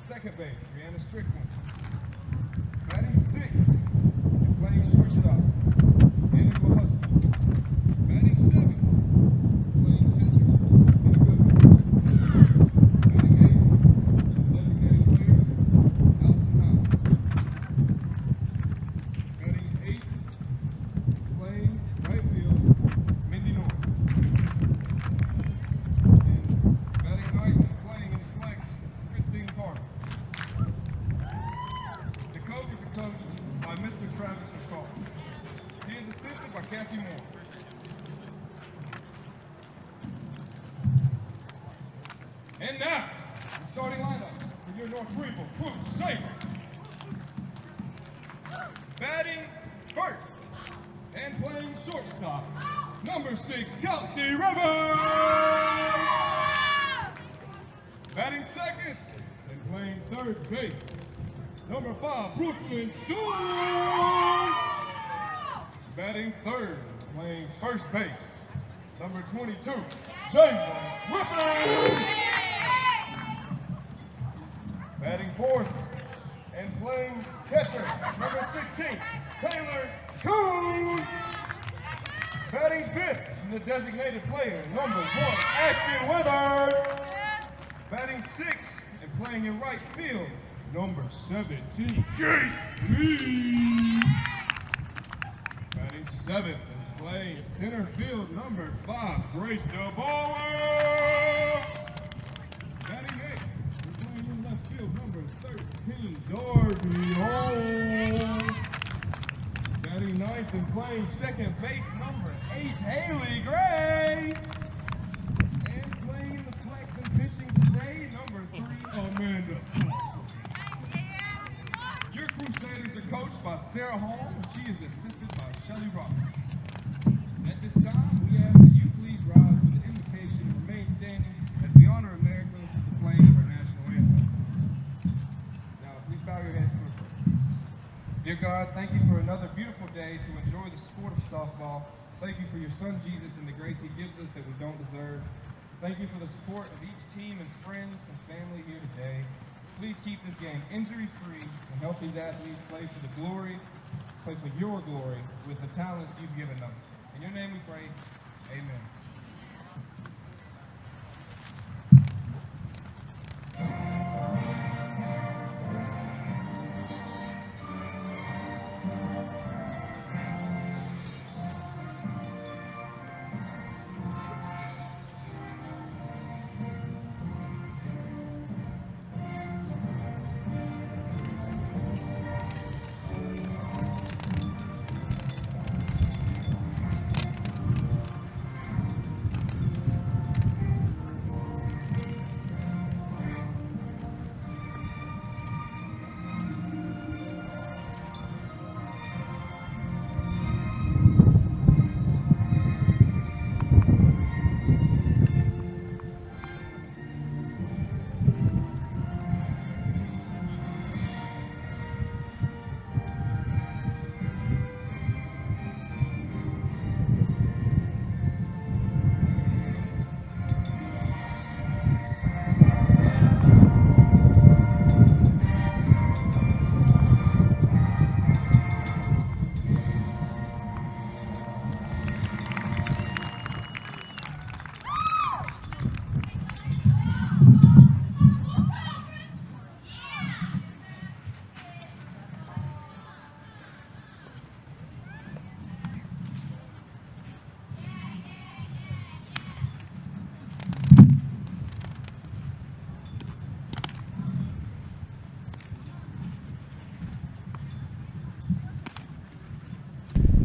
Second base, Brianna Strickland. Batting 6, playing shortstop, Anna Husky. Batting 7, playing catcher, Anna Goodman. Batting 8, designated player, Allison Howell. Batting 8, playing right field, Mindy North. And batting 9, playing in the flex, Christine Carter. The Cobras are coached by Mr. Travis McCall. He is assisted by Cassie Moore. And now, the starting lineup for your North Greenville Crusaders. Batting first and playing shortstop, number 6, Kelsey Rivers. Batting second and playing third base, number 5, Brooklyn Stewart. Batting third, playing first base, number 22, Jayla Griffin. Batting fourth and playing catcher, number 16, Taylor Coon. Batting fifth, and the designated player, number 1, Ashton Weather. Batting sixth and playing in right field, number 17, Kate Lee. Batting seventh and playing center field, number 5, Grace DeBoer. Batting eighth and playing in left field, number 13, Darby Holmes. Batting ninth and playing second base, number 8, Haley Gray. And playing the flex and pitching today, number 3, Amanda. Your Crusaders are coached by Sarah Hall, and she is assisted by Shelly Roberts. At this time, we ask that you please rise for the invocation and remain standing as we honor America with the playing of our national anthem. Now, please bow your heads for a prayer. Dear God, thank you for another beautiful day to enjoy the sport of softball. Thank you for your son Jesus and the grace he gives us that we don't deserve. Thank you for the support of each team and friends and family here today. Please keep this game injury-free and help these athletes play for the glory, play for your glory with the talents you've given them. In your name we pray, amen.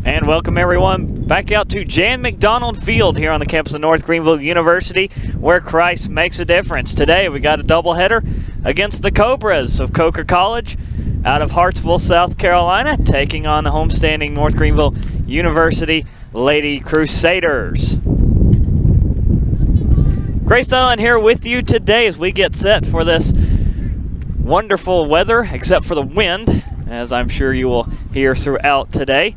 And welcome everyone back out to Jan McDonald Field here on the campus of North Greenville University, where Christ makes a difference. Today we got a doubleheader against the Cobras of Coker College out of Hartsville, South Carolina, taking on the homestanding North Greenville University Lady Crusaders. Grace Allen here with you today as we get set for this wonderful weather, except for the wind, as I'm sure you will hear throughout today.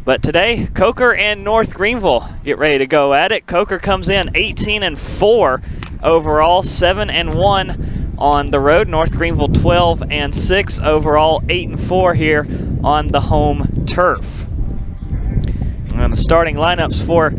But today, Coker and North Greenville get ready to go at it. Coker comes in 18-4 overall, 7-1 on the road. North Greenville 12-6 overall, 8-4 here on the home turf. And the starting lineups for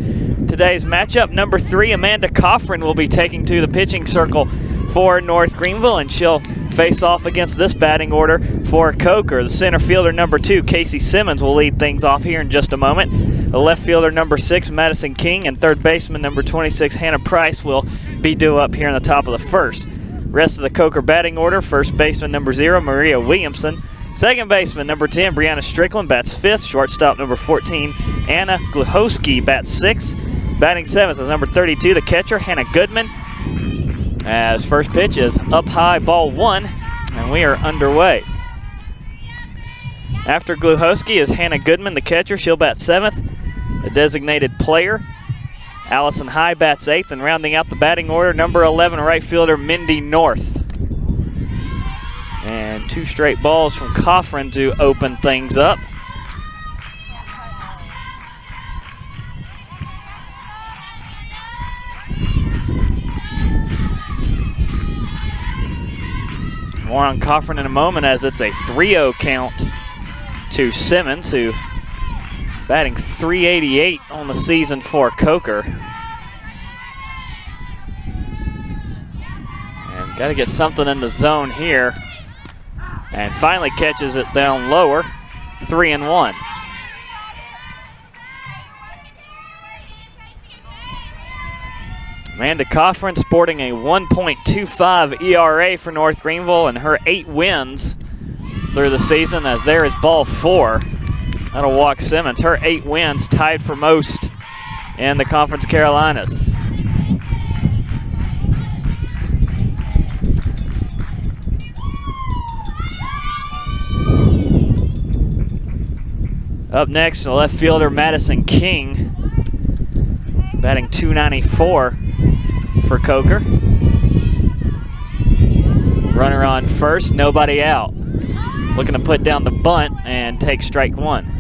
today's matchup: number 3, Amanda Coffrin, will be taking to the pitching circle for North Greenville, and she'll face off against this batting order for Coker. The center fielder, number 2, Casey Simmons, will lead things off here in just a moment. The left fielder, number 6, Madison King, and third baseman, number 26, Hannah Price, will be due up here in the top of the first. Rest of the Coker batting order: first baseman, number 0, Maria Williamson. Second baseman, number 10, Brianna Strickland, bats 5th. Shortstop, number 14, Anna Gluchowski, bats 6th. Batting 7th is number 32, the catcher, Hannah Goodman. As first pitch is up high, ball 1, and we are underway. After Gluchowski is Hannah Goodman, the catcher. She'll bat 7th. The designated player, Allison High, bats 8th, and rounding out the batting order, number 11, right fielder, Mindy North. And 2 straight balls from Coffrin to open things up. More on Coffrin in a moment, as it's a 3-0 count to Simmons, who batting .388 on the season for Coker. And got to get something in the zone here. And finally catches it down lower, 3-1. Amanda Coffrin sporting a 1.25 ERA for North Greenville and her 8 wins through the season, as there is ball 4. That'll walk Simmons. Her 8 wins tied for most in the Conference Carolinas. Up next, the left fielder, Madison King, batting .294 for Coker. Runner on first, nobody out. Looking to put down the bunt and take strike 1.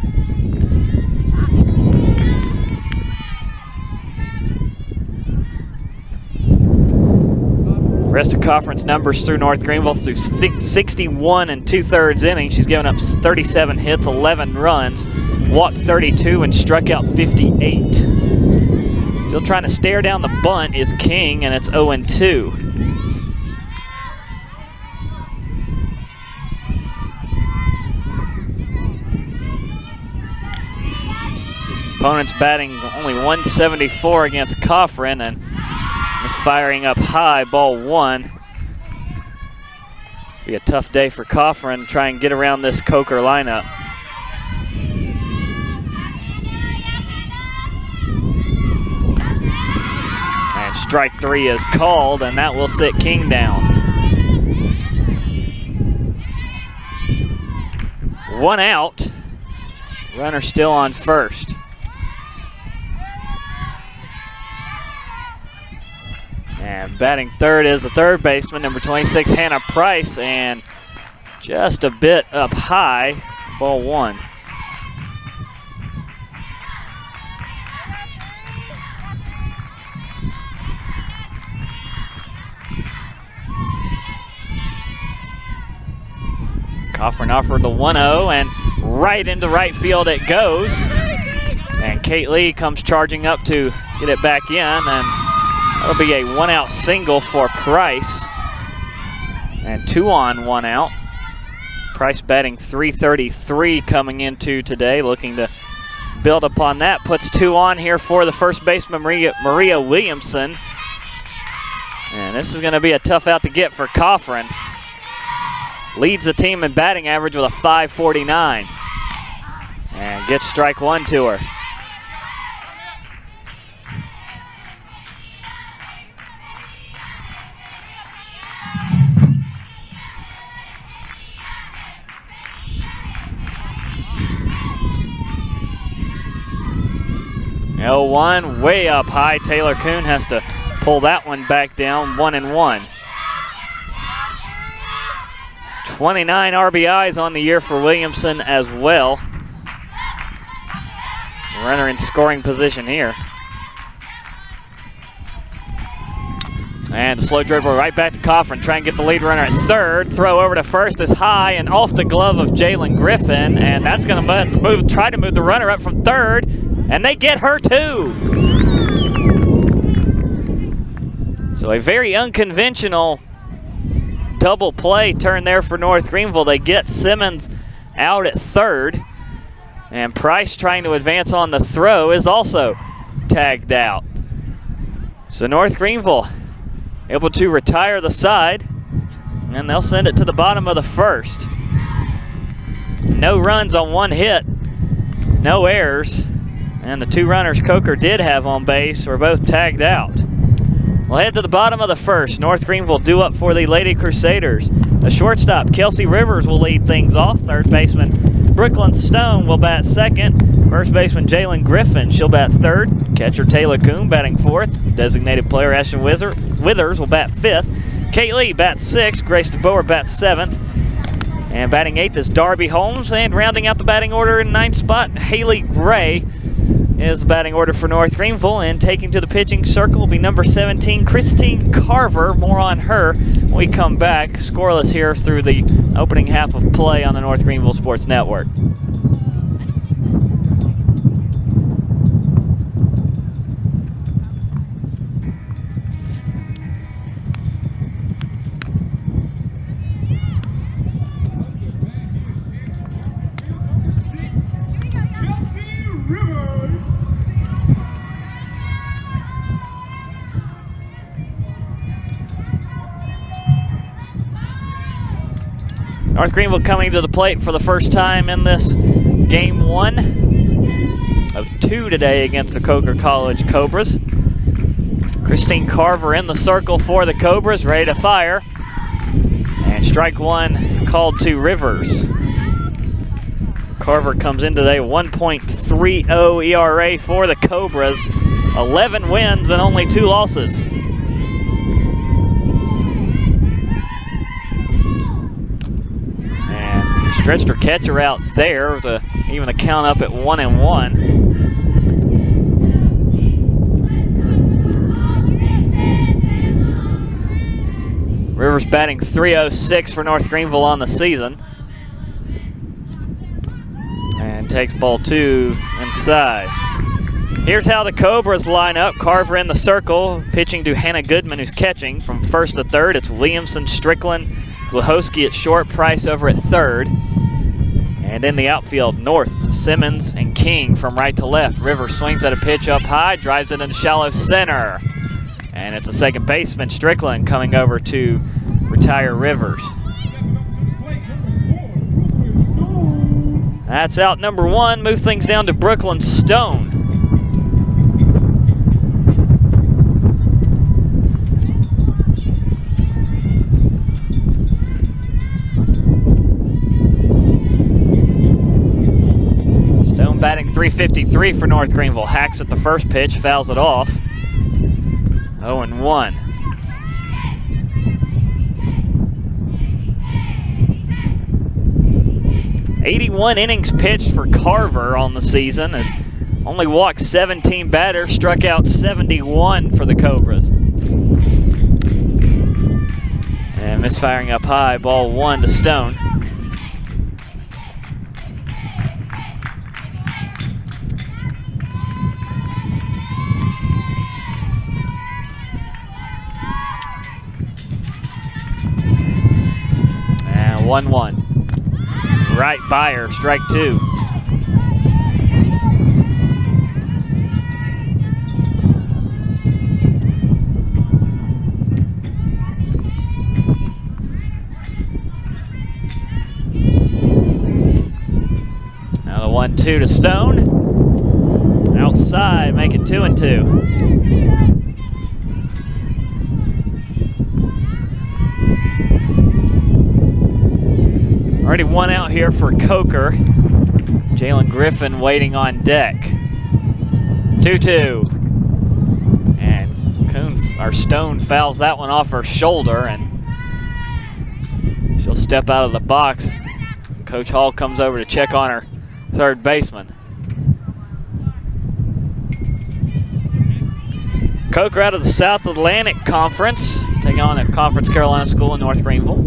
Rest of conference numbers through North Greenville: through 61 2/3 innings. She's given up 37 hits, 11 runs, walked 32, and struck out 58. Still trying to stare down the bunt is King, and it's 0-2. Opponents batting only .174 against Coffrin, and misfiring up high, ball 1. Be a tough day for Coffrin to try and get around this Coker lineup. And strike 3 is called, and that will sit King down. 1 out. Runner still on first. And batting third is the third baseman, number 26, Hannah Price, and just a bit up high, ball 1. Coffrin offered the 1-0, and right into right field it goes. And Kate Lee comes charging up to get it back in, and that'll be a 1-out single for Price. And 2 on, 1 out. Price batting .333 coming into today, looking to build upon that. Puts 2 on here for the first baseman, Maria Williamson. And this is going to be a tough out to get for Coffrin. Leads the team in batting average with a .549. And gets strike 1 to her. L1 way up high. Taylor Kuhn has to pull that one back down, 1-1. 29 RBIs on the year for Williamson as well. Runner in scoring position here. And the slow dribble right back to Coffin, try and get the lead runner at third. Throw over to first is high and off the glove of Jalen Griffin, and that's going to try to move the runner up from third, and they get her too. So a very unconventional double play turn there for North Greenville. They get Simmons out at third, and Price trying to advance on the throw is also tagged out. So North Greenville able to retire the side, and they'll send it to the bottom of the first. No runs on one hit, no errors, and the two runners Coker did have on base were both tagged out. We'll head to the bottom of the first. North Greenville due up for the Lady Crusaders. The shortstop, Kelsey Rivers, will lead things off. Third baseman, Brooklyn Stone, will bat second. First baseman, Jalen Griffin, she'll bat third. Catcher, Taylor Coon, batting fourth. Designated player, Ashton Withers, will bat fifth. Kate Lee bats sixth. Grace DeBoer bats seventh. And batting eighth is Darby Holmes. And rounding out the batting order in ninth spot, Haley Gray is the batting order for North Greenville. And taking to the pitching circle will be number 17, Christine Carver. More on her when we come back. Scoreless here through the opening half of play on the North Greenville Sports Network. North Greenville coming to the plate for the first time in this game one of two today against the Coker College Cobras. Christine Carver in the circle for the Cobras, ready to fire. And strike one called to Rivers. Carver comes in today 1.30 ERA for the Cobras, 11 wins and only 2 losses. Stretched her catcher out there to even a count up at 1-1. Rivers batting .306 for North Greenville on the season. And takes ball 2 inside. Here's how the Cobras line up. Carver in the circle, pitching to Hannah Goodman, who's catching. From first to third, it's Williamson, Strickland, Glahowski at short, Price over at third. And in the outfield, North, Simmons, and King from right to left. Rivers swings at a pitch up high, drives it into shallow center. And it's a second baseman, Strickland, coming over to retire Rivers. That's out number 1. Move things down to Brooklyn Stone. Batting .353 for North Greenville. Hacks at the first pitch, fouls it off. 0-1. .81 innings pitched for Carver on the season, has only walked 17 batters, struck out 71 for the Cobras. And misfiring up high, ball 1 to Stone. And 1-1. Right by her, strike 2. Now the 1-2 to Stone. Outside, make it 2-2. Already one out here for Coker. Jalen Griffin waiting on deck. 2-2. And Stone fouls that one off her shoulder, and she'll step out of the box. Coach Hall comes over to check on her third baseman. Coker out of the South Atlantic Conference, taking on a Conference Carolina school in North Greenville.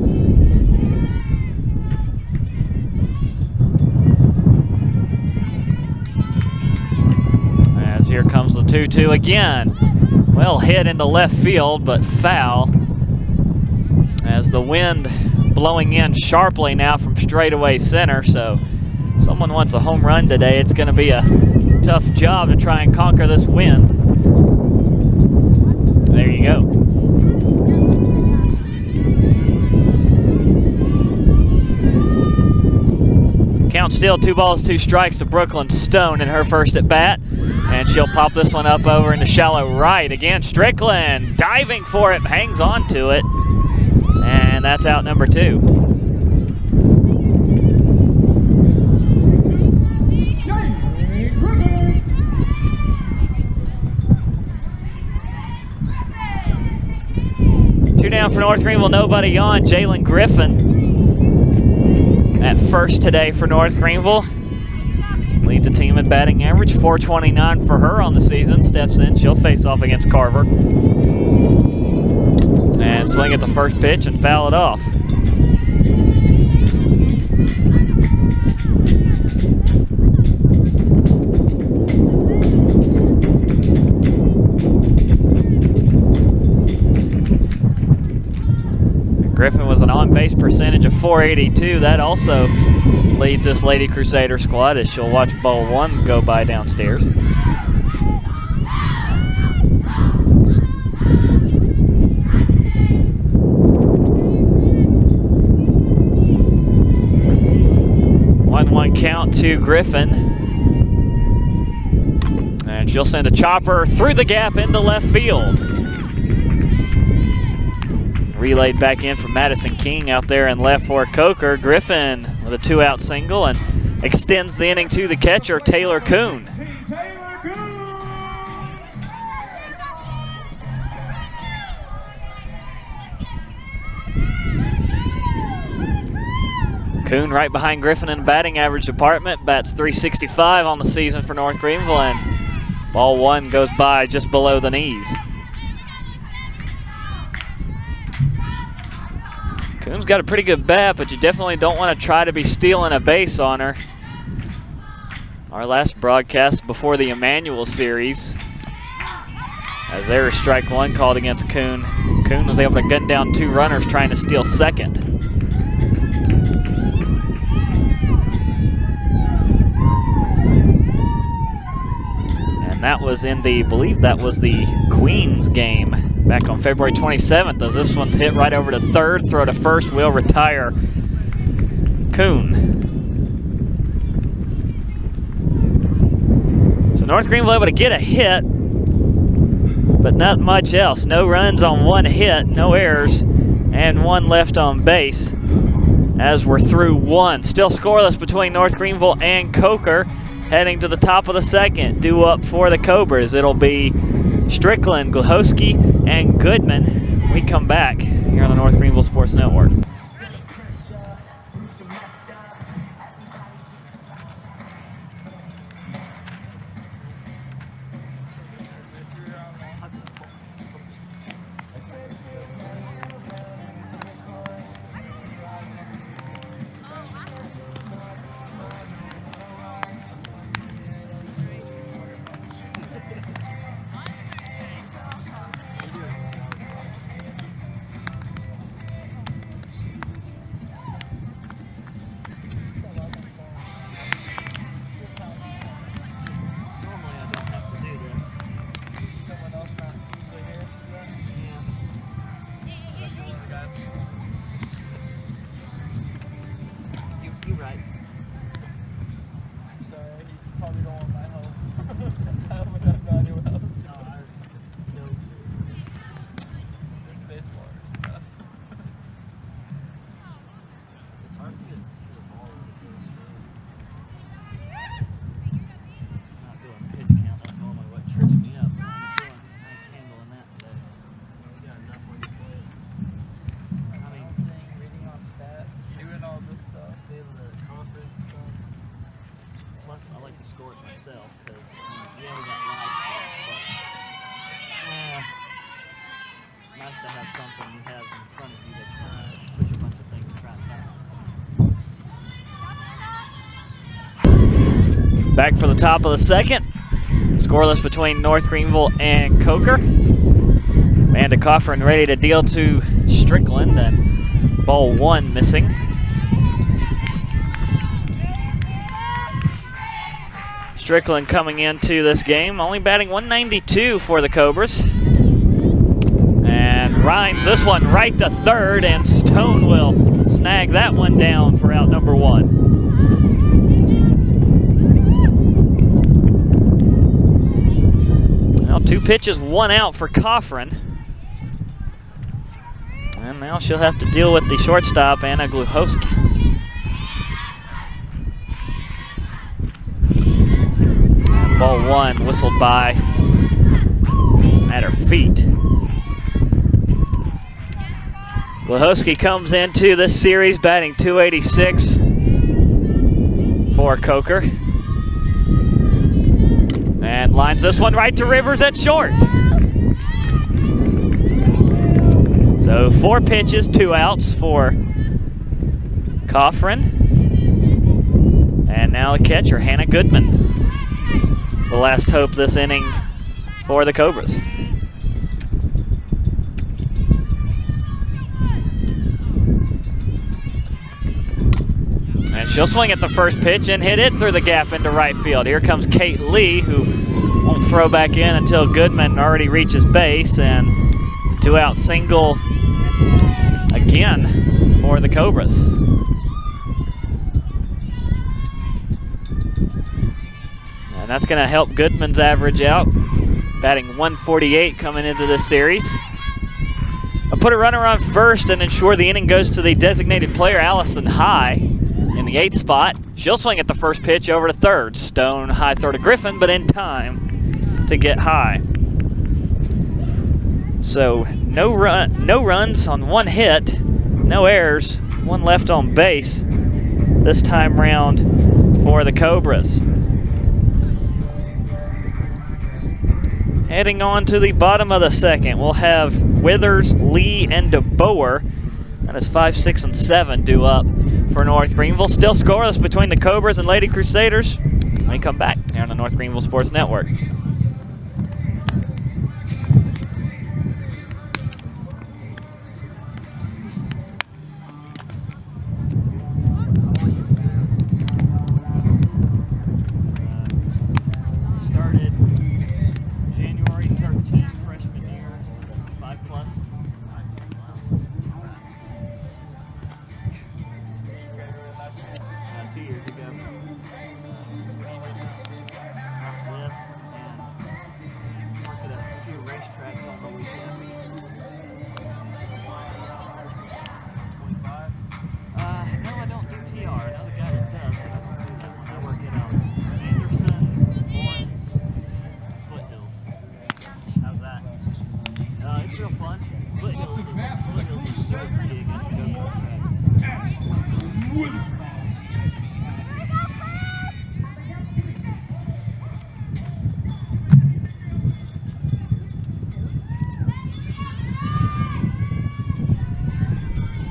As here comes the 2-2 again. Well hit into left field, but foul. As the wind blowing in sharply now from straightaway center, so someone wants a home run today. It's going to be a tough job to try and conquer this wind. There you go. Count still 2 balls, 2 strikes to Brooklyn Stone in her first at bat. And she'll pop this one up over into shallow right. Again, Strickland diving for it, hangs on to it. And that's out number 2. Two down for North Greenville, nobody on. Jalen Griffin at first today for North Greenville. Leads the team in batting average, 429 for her on the season. Steps in, she'll face off against Carver. And swing at the first pitch and foul it off. Griffin with an on-base percentage of .482. That also leads this Lady Crusader squad as she'll watch ball 1 go by downstairs. One count to Griffin. And she'll send a chopper through the gap into left field. Relayed back in from Madison King out there in left for Coker. Griffin with a 2-out single and extends the inning to the catcher, Taylor Kuhn. Kuhn right behind Griffin in the batting average department, bats .365 on the season for North Greenville, and ball 1 goes by just below the knees. Kuhn's got a pretty good bat, but you definitely don't want to try to be stealing a base on her. Our last broadcast before the Emmanuel series, as there was strike 1 called against Kuhn. Kuhn was able to gun down 2 runners trying to steal second. And that was in the, I believe that was the Queens game back on February 27th, as this one's hit right over to third, throw to first, will retire Kuhn. So North Greenville able to get a hit, but not much else. No runs on 1 hit, no errors, and 1 left on base as we're through 1. Still scoreless between North Greenville and Coker, heading to the top of the 2nd. Due up for the Cobras, it'll be Strickland, Glahowski, and Goodman. We come back here on the North Greenville Sports Network. nice to have something you have in front of you that you want to push a bunch of things and try to. Back for the top of the second. Scoreless between North Greenville and Coker. Amanda Coffrin ready to deal to Strickland, and ball one missing. Strickland coming into this game, only batting 192 for the Cobras. And Rhines this one right to third, and Stone will snag that one down for out number one. Now 2 pitches, 1 out for Coffrin. And now she'll have to deal with the shortstop, Anna Gluchowski. And ball one whistled by at her feet. Gluchowski comes into this series batting .286 for Coker. And lines this one right to Rivers at short. So 4 pitches, 2 outs for Coffrin. And now the catcher, Hannah Goodman. The last hope this inning for the Cobras. And she'll swing at the first pitch and hit it through the gap into right field. Here comes Kate Lee, who won't throw back in until Goodman already reaches base, and 2-out single again for the Cobras. And that's going to help Goodman's average out, batting 148 coming into this series. I'll put a runner on first and ensure the inning goes to the designated player, Allison High, in the 8th spot. She'll swing at the first pitch over to third. Stone high throw to Griffin, but in time to get High. So no runs on 1 hit, no errors, 1 left on base this time round for the Cobras. Heading on to the bottom of the second, we'll have Withers, Lee, and DeBoer. That is 5, 6, and 7 due up for North Greenville. Still scoreless between the Cobras and Lady Crusaders. When we come back here on the North Greenville Sports Network.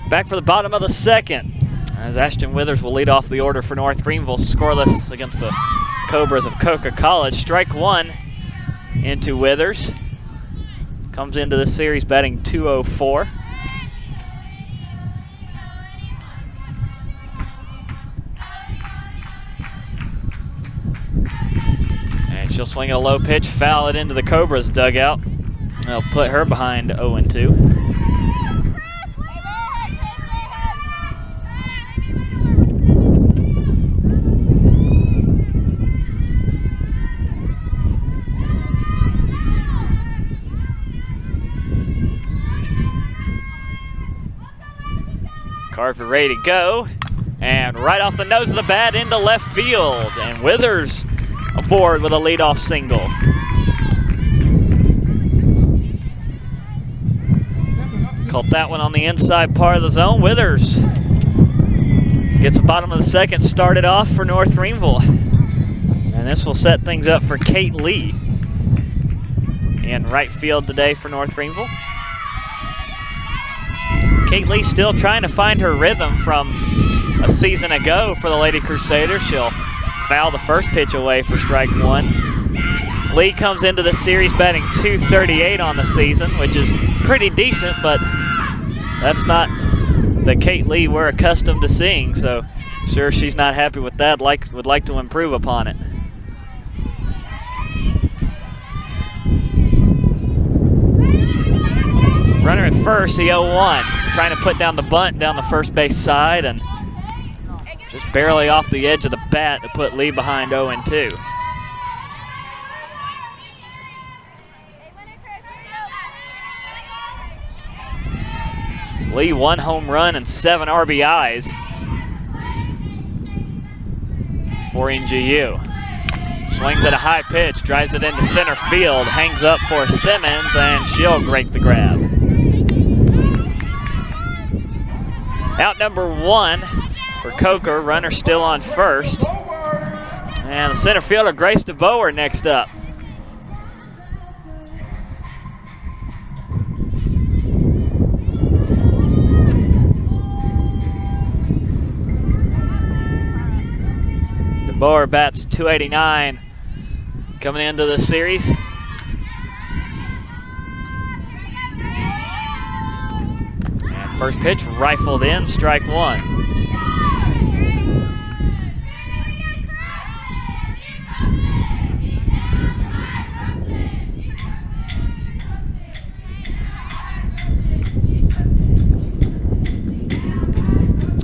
Back for the bottom of the second, as Ashton Withers will lead off the order for North Greenville, scoreless against the Cobras of Coker College. Strike 1 into Withers. Comes into this series batting .204. And she'll swing a low pitch, foul it into the Cobras dugout. They'll put her behind 0-2. Carver ready to go, and right off the nose of the bat into left field, and Withers aboard with a leadoff single. Caught that one on the inside part of the zone. Withers gets the bottom of the second started off for North Greenville, and this will set things up for Kate Lee in right field today for North Greenville. Kate Lee still trying to find her rhythm from a season ago for the Lady Crusaders. She'll foul the first pitch away for strike one. Lee comes into the series batting .238 on the season, which is pretty decent, but that's not the Kate Lee we're accustomed to seeing, so sure she's not happy with that, would like to improve upon it. Runner at first, the 0-1, trying to put down the bunt down the first base side and just barely off the edge of the bat to put Lee behind 0-2. Lee 1 home run and 7 RBIs for NGU. Swings at a high pitch, drives it into center field, hangs up for Simmons, and she'll break the grab. Out number 1 for Coker, runner still on first. And the center fielder, Grace DeBoer, next up. DeBoer bats .289 coming into the series. And first pitch rifled in, strike one.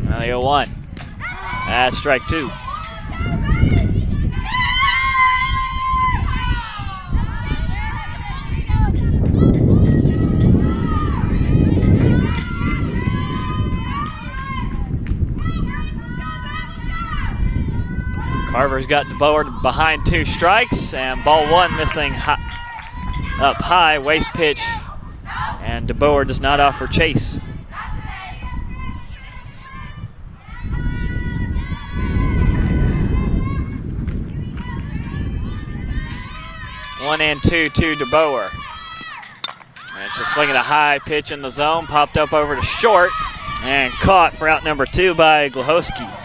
Now the 0-1. That's strike two. Carver's got DeBoer behind 2 strikes, and ball 1 missing up high, waste pitch, and DeBoer does not offer chase. One and two to DeBoer. And she's swinging a high pitch in the zone, popped up over to short, and caught for out number 2 by Glahowski.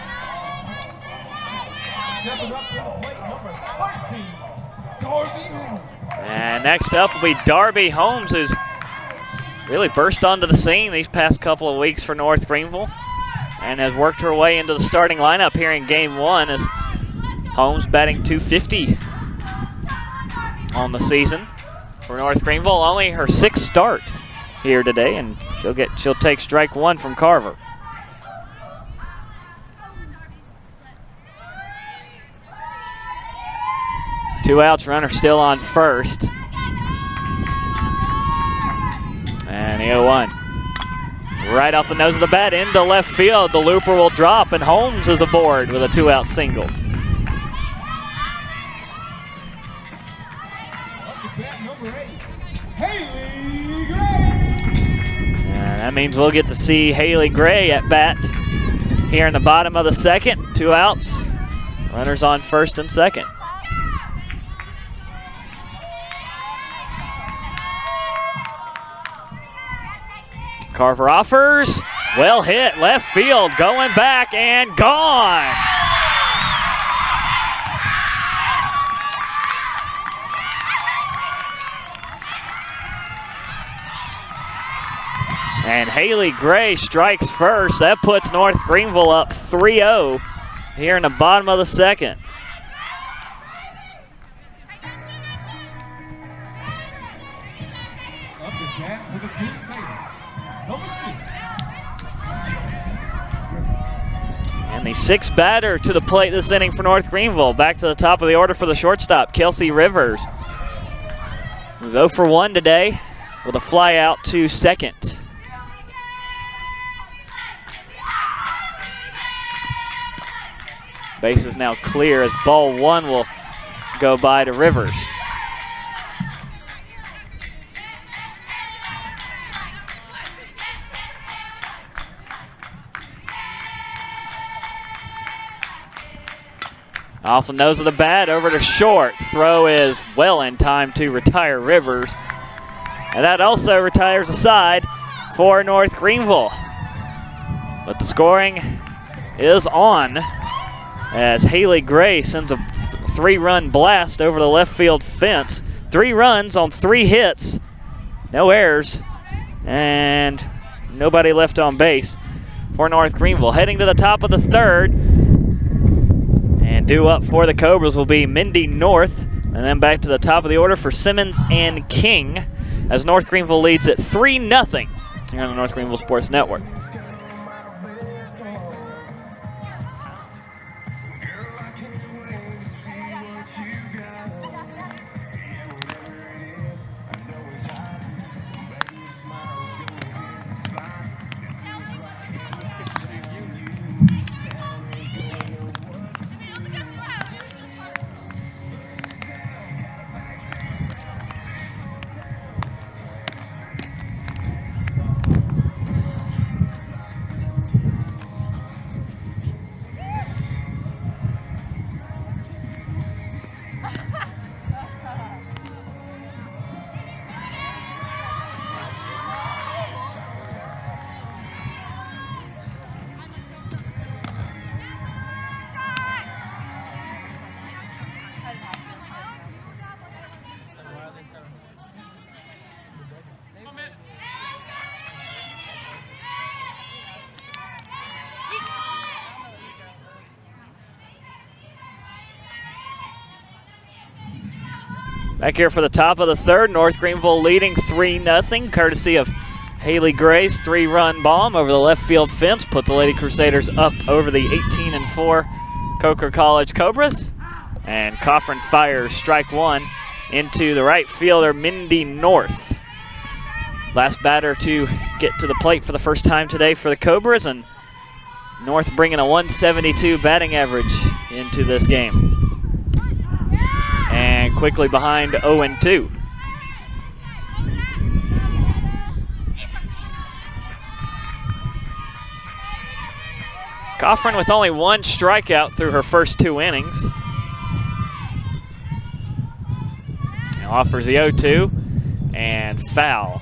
And next up will be Darby Holmes, who's really burst onto the scene these past couple of weeks for North Greenville and has worked her way into the starting lineup here in game 1 as Holmes batting .250 on the season for North Greenville. Only her 6th start here today, and she'll take strike 1 from Carver. Two outs, runner still on first. And the 0-1. Right off the nose of the bat into left field. The looper will drop, and Holmes is aboard with a 2-out single. And that means we'll get to see Haley Gray at bat here in the bottom of the second. 2 outs. Runners on first and second. Carver offers, well hit, left field, going back and gone. And Haley Gray strikes first. That puts North Greenville up 3-0 here in the bottom of the second. Up the bat with a Crusaders. And the 6th batter to the plate this inning for North Greenville. Back to the top of the order for the shortstop, Kelsey Rivers. He was 0 for 1 today with a fly out to second. Base is now clear as ball 1 will go by to Rivers. Off the nose of the bat, over to short. Throw is well in time to retire Rivers. And that also retires a side for North Greenville. But the scoring is on as Haley Gray sends a 3-run blast over the left field fence. 3 runs on 3 hits, no errors, and nobody left on base for North Greenville. Heading to the top of the 3rd, and due up for the Cobras will be Mindy North, and then back to the top of the order for Simmons and King as North Greenville leads at 3-0 here on the North Greenville Sports Network. Back here for the top of the 3rd, North Greenville leading 3-0, courtesy of Haley Gray's 3-run bomb over the left field fence. Put the Lady Crusaders up over the 18-4 Coker College Cobras. And Coffin fires strike 1 into the right fielder, Mindy North. Last batter to get to the plate for the first time today for the Cobras, and North bringing a 172 batting average into this game. And quickly behind 0-2. Coffin with only 1 strikeout through her first 2 innings. Now offers the 0-2 and foul.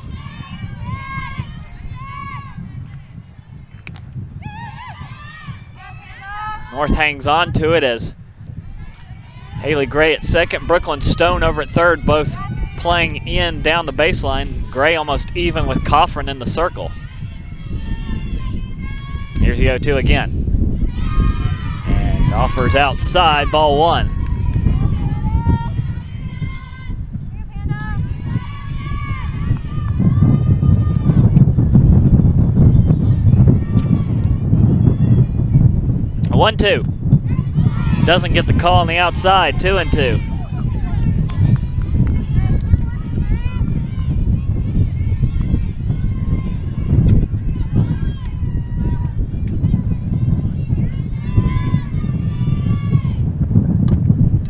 North hangs on to it as Haley Gray at second, Brooklyn Stone over at 3rd, both playing in down the baseline. Gray almost even with Coffin in the circle. Here's the 0-2 again. And offers outside, ball 1. A 1-2. Doesn't get the call on the outside, 2-2.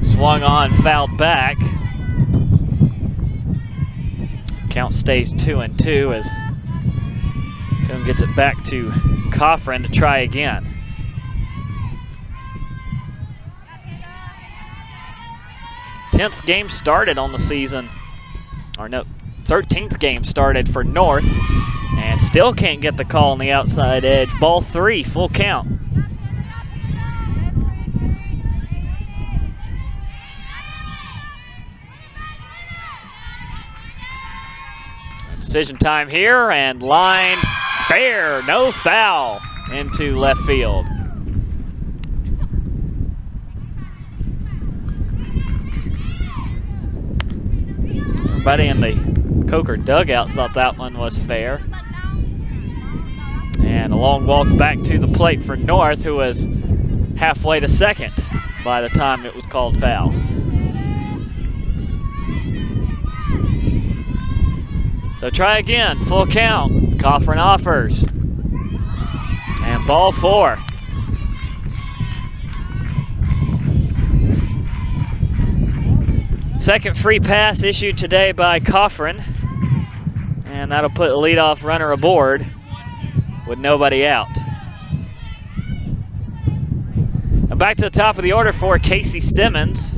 Swung on, fouled back. Count stays 2-2 as Coon gets it back to Coffin to try again. 10th game started on the season, or no, 13th game started for North, and still can't get the call on the outside edge. Ball 3, full count. Decision time here, and lined fair, no foul into left field. Everybody in the Coker dugout thought that one was fair. And a long walk back to the plate for North, who was halfway to second by the time it was called foul. So try again, full count. Coffin offers. And ball 4. Second free pass issued today by Coffin, and that'll put the leadoff runner aboard with nobody out. Now back to the top of the order for Casey Simmons,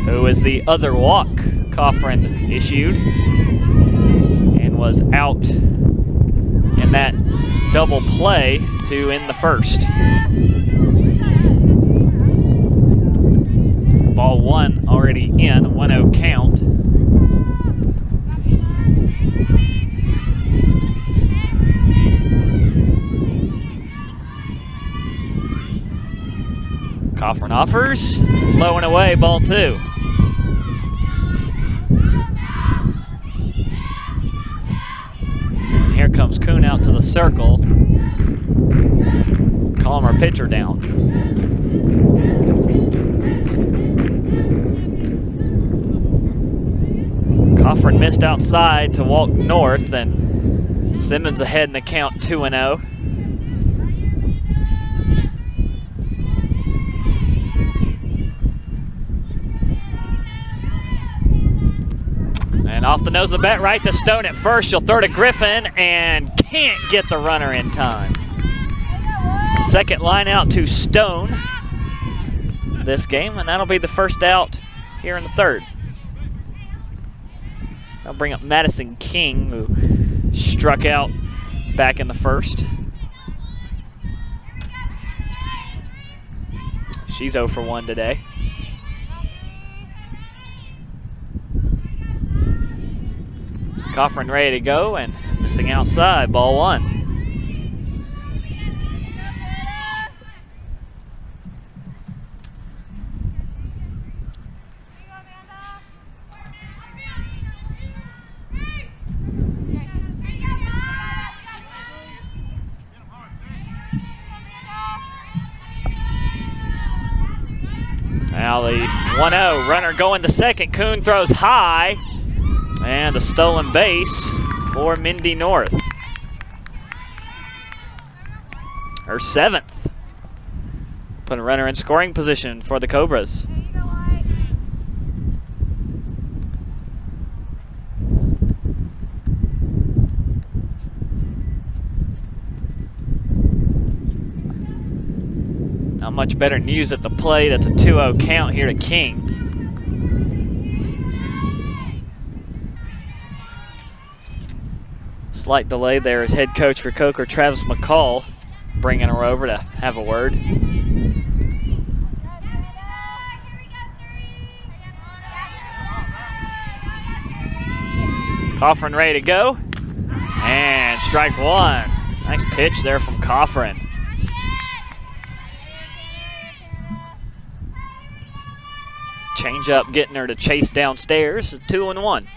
who is the other walk Coffin issued and was out in that double play to end the first. Ball one already in, a 1-0 count. Coffin offers, low and away, ball two. And here comes Kuhn out to the circle. Calling our pitcher down. Coffin missed outside to walk north, and Simmons ahead in the count 2-0. And off the nose of the bat, right to Stone at first. She'll throw to Griffin and can't get the runner in time. Second line out to Stone this game, and that'll be the first out here in the third. I'll bring up Madison King, who struck out back in the first. She's 0 for 1 today. Coffin ready to go and missing outside, ball one. Now the 1-0 runner going to second. Kuhn throws high. And a stolen base for Mindy North. Her 7th. Put a runner in scoring position for the Cobras. Not much better news at the plate. That's a 2-0 count here to King. Slight delay there as head coach for Coker, Travis McCall, bringing her over to have a word. Coffin ready to go. And strike one. Nice pitch there from Coffin. Change up getting her to chase downstairs. 2-1.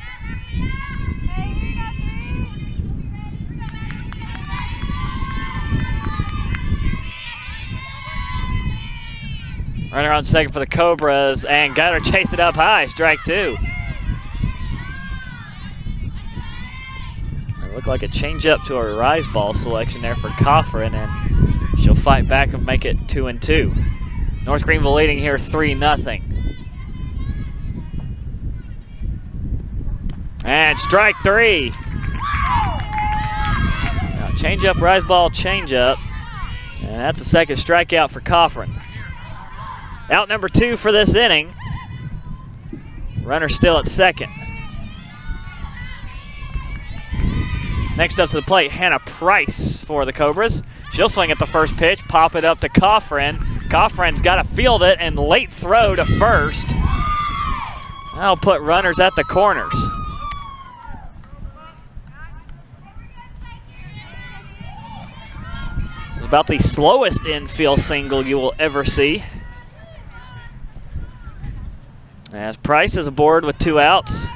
Runner on second for the Cobras, and got her chase it up high, strike two. It looked like a change-up to a rise ball selection there for Coffin, and she'll fight back and make it 2-2. North Greenville leading here 3-0. And strike three. Now change-up, rise ball, change-up, and that's a second strikeout for Coffin. Out number 2 for this inning. Runner still at second. Next up to the plate, Hannah Price for the Cobras. She'll swing at the first pitch, pop it up to Coffin. Coffin's got to field it, and late throw to first. That'll put runners at the corners. It's about the slowest infield single you will ever see. As Price is aboard with 2 outs.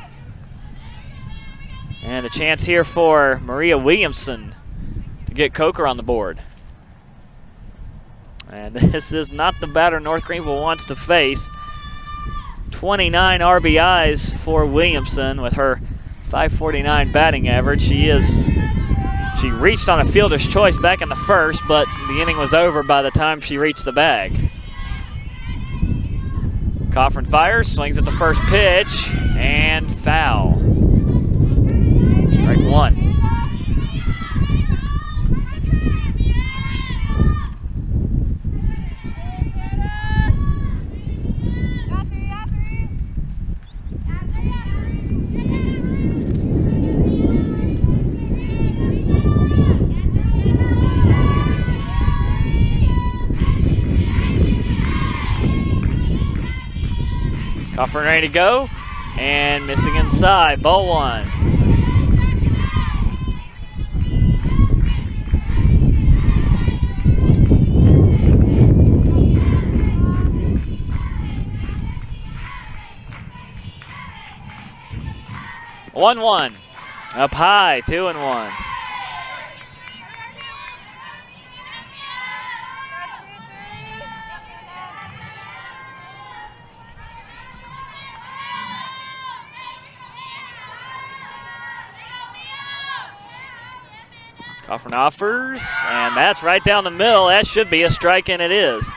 And a chance here for Maria Williamson to get Coker on the board. And this is not the batter North Greenville wants to face. 29 RBIs for Williamson with her .549 batting average. She reached on a fielder's choice back in the first, but the inning was over by the time she reached the bag. Coffin fires, swings at the first pitch, and foul. Strike one. Coffin ready to go, and missing inside, ball 1. One, up high, 2-1. Coffin offers, and that's right down the middle. That should be a strike, and it is.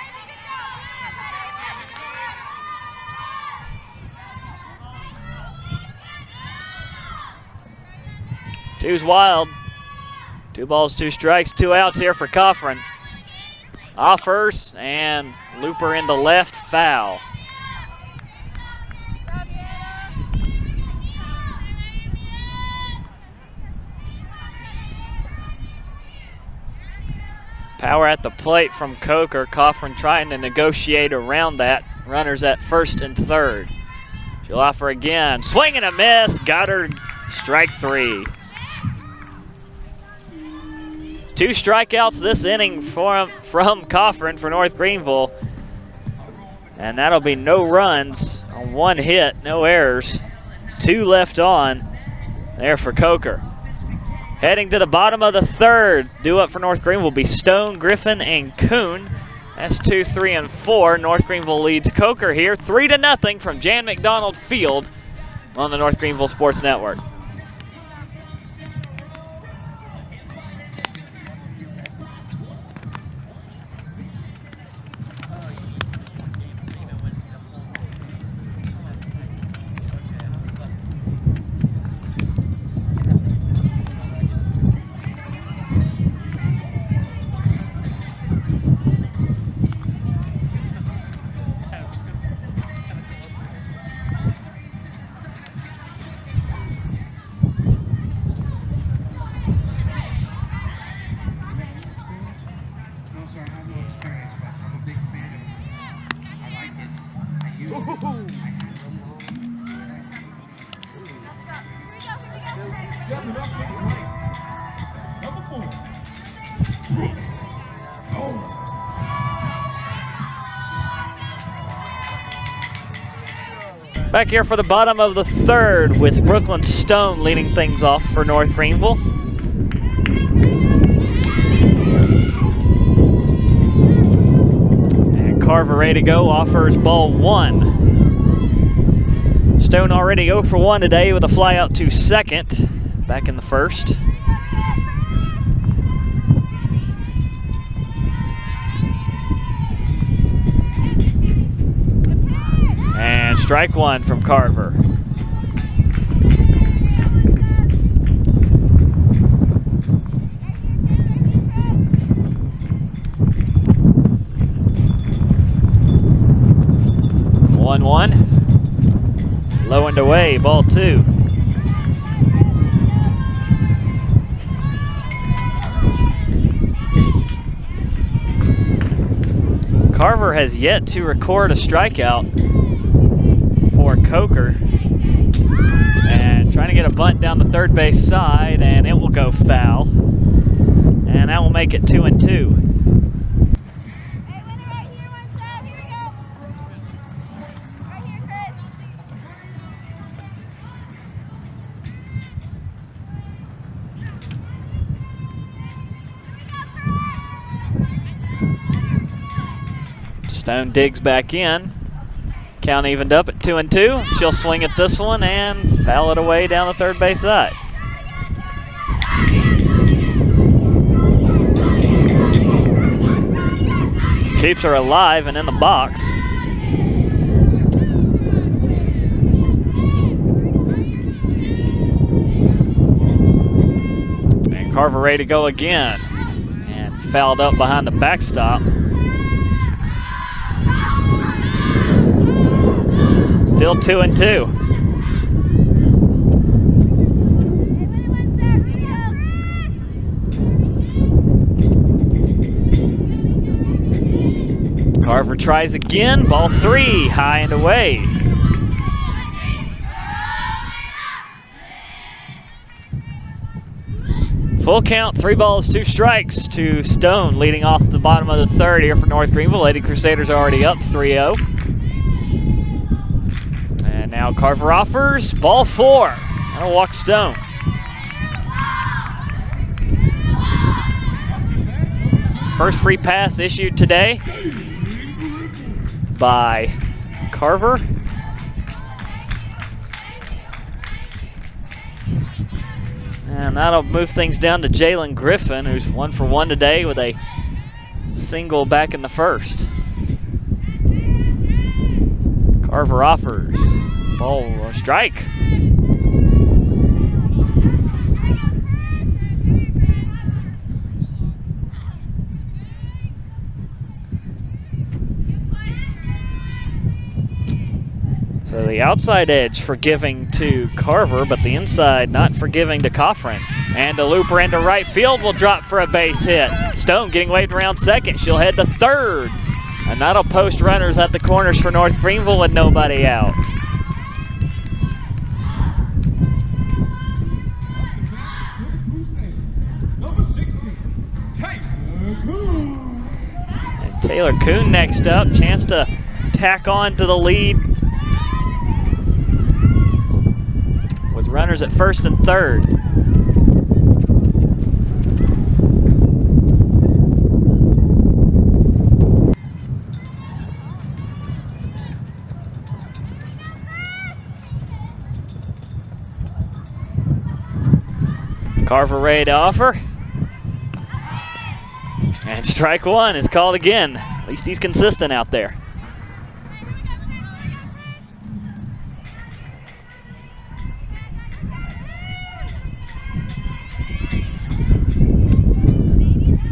Two's wild. 2 balls, 2 strikes, 2 outs here for Coffin. Offers, and looper into left, foul. Power at the plate from Coker. Coffin trying to negotiate around that. Runners at first and third. She'll offer again. Swing and a miss. Got her. Strike 3. 2 strikeouts this inning from Coffin for North Greenville. And that'll be no runs on 1 hit, no errors. 2 left on there for Coker. Heading to the bottom of the third. Due up for North Greenville will be Stone, Griffin, and Kuhn. That's 2, 3, and 4. North Greenville leads Coker here 3-0 from Jan McDonald Field on the North Greenville Sports Network. Back here for the bottom of the third with Brooklyn Stone leading things off for North Greenville. And Carver ready to go, offers ball 1. Stone already 0 for 1 today with a fly out to second back in the first. And strike 1 from Carver. One. Low and away, ball 2. Carver has yet to record a strikeout for Coker. And trying to get a bunt down the third base side, and it will go foul. And that will make it 2-2. Stone digs back in. Count evened up at 2-2. She'll swing at this one and foul it away down the third base side. Keeps her alive and in the box. And Carver ready to go again. And fouled up behind the backstop. Still 2-2. Carver tries again. Ball 3, high and away. Full count, 3 balls, 2 strikes to Stone, leading off the bottom of the third here for North Greenville. Lady Crusaders are already up 3-0. And now Carver offers, ball 4. That'll walk Stone. First free pass issued today by Carver. And that'll move things down to Jalen Griffin, who's 1 for 1 today with a single back in the first. Carver offers. Ball, strike. So the outside edge forgiving to Carver, but the inside not forgiving to Coffrin. And a looper into right field will drop for a base hit. Stone getting waved around second. She'll head to third. And that'll post runners at the corners for North Greenville with nobody out. And Taylor Kuhn next up. Chance to tack on to the lead with runners at first and third. Carver ready to offer. And strike 1 is called again. At least he's consistent out there.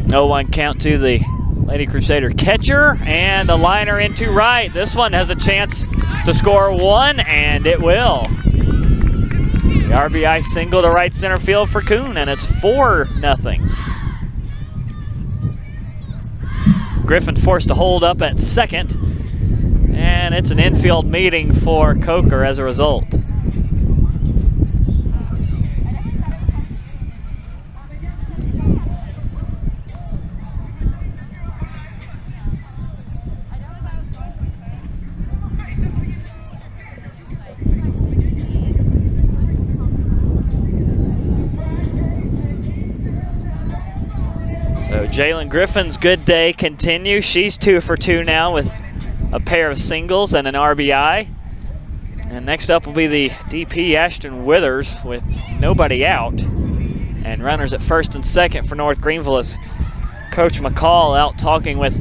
No 1 count to the Lady Crusader catcher, and a liner into right. This one has a chance to score 1, and it will. The RBI single to right center field for Kuhn, and it's 4-0. Griffin forced to hold up at second, and it's an infield meeting for Coker as a result. So Jalen Griffin's good day continues. She's 2 for 2 now with a pair of singles and an RBI. And next up will be the DP Ashton Withers with nobody out. And runners at first and second for North Greenville as Coach McCall out talking with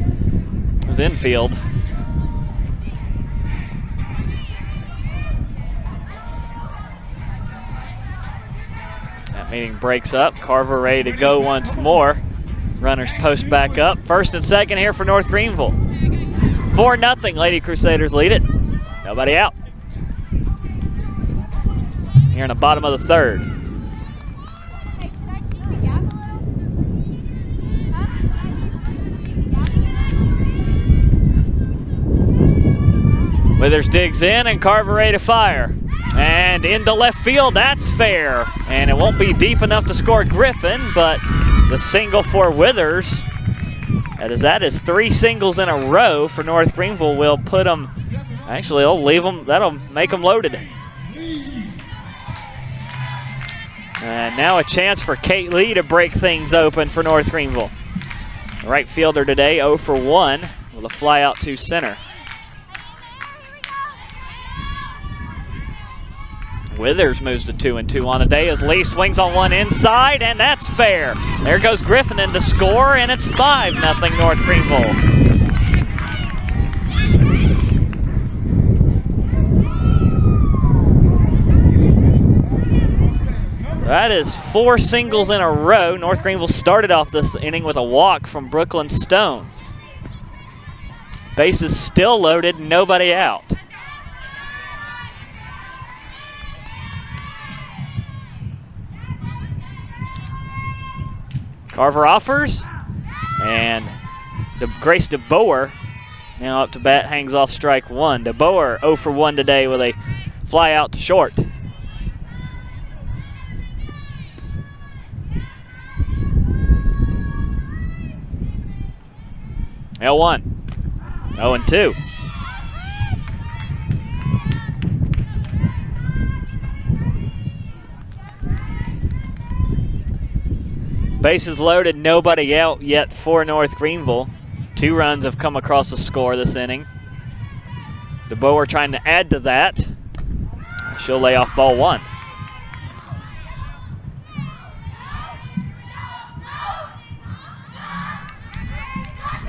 his infield. That meeting breaks up. Carver ready to go once more. Runners post back up. First and second here for North Greenville. 4-0, Lady Crusaders lead it. Nobody out. Here in the bottom of the third. Withers digs in and Carver ready to fire. And into left field, that's fair. And it won't be deep enough to score Griffin, but the single for Withers, that is 3 singles in a row for North Greenville, will put them, actually they'll leave them, that'll make them loaded. And now a chance for Kate Lee to break things open for North Greenville. The right fielder today, 0 for 1 with a fly out to center. Withers moves to 2-2 on the day as Lee swings on one inside, and that's fair. There goes Griffin in to score, and it's 5-0 North Greenville. That is 4 singles in a row. North Greenville started off this inning with a walk from Brooklyn Stone. Bases still loaded, nobody out. Carver offers, and Grace DeBoer now up to bat, hangs off strike 1. DeBoer 0 for 1 today with a fly out to short. L1. 0-2. Bases loaded, nobody out yet for North Greenville. 2 runs have come across the score this inning. DeBoer trying to add to that. She'll lay off ball 1.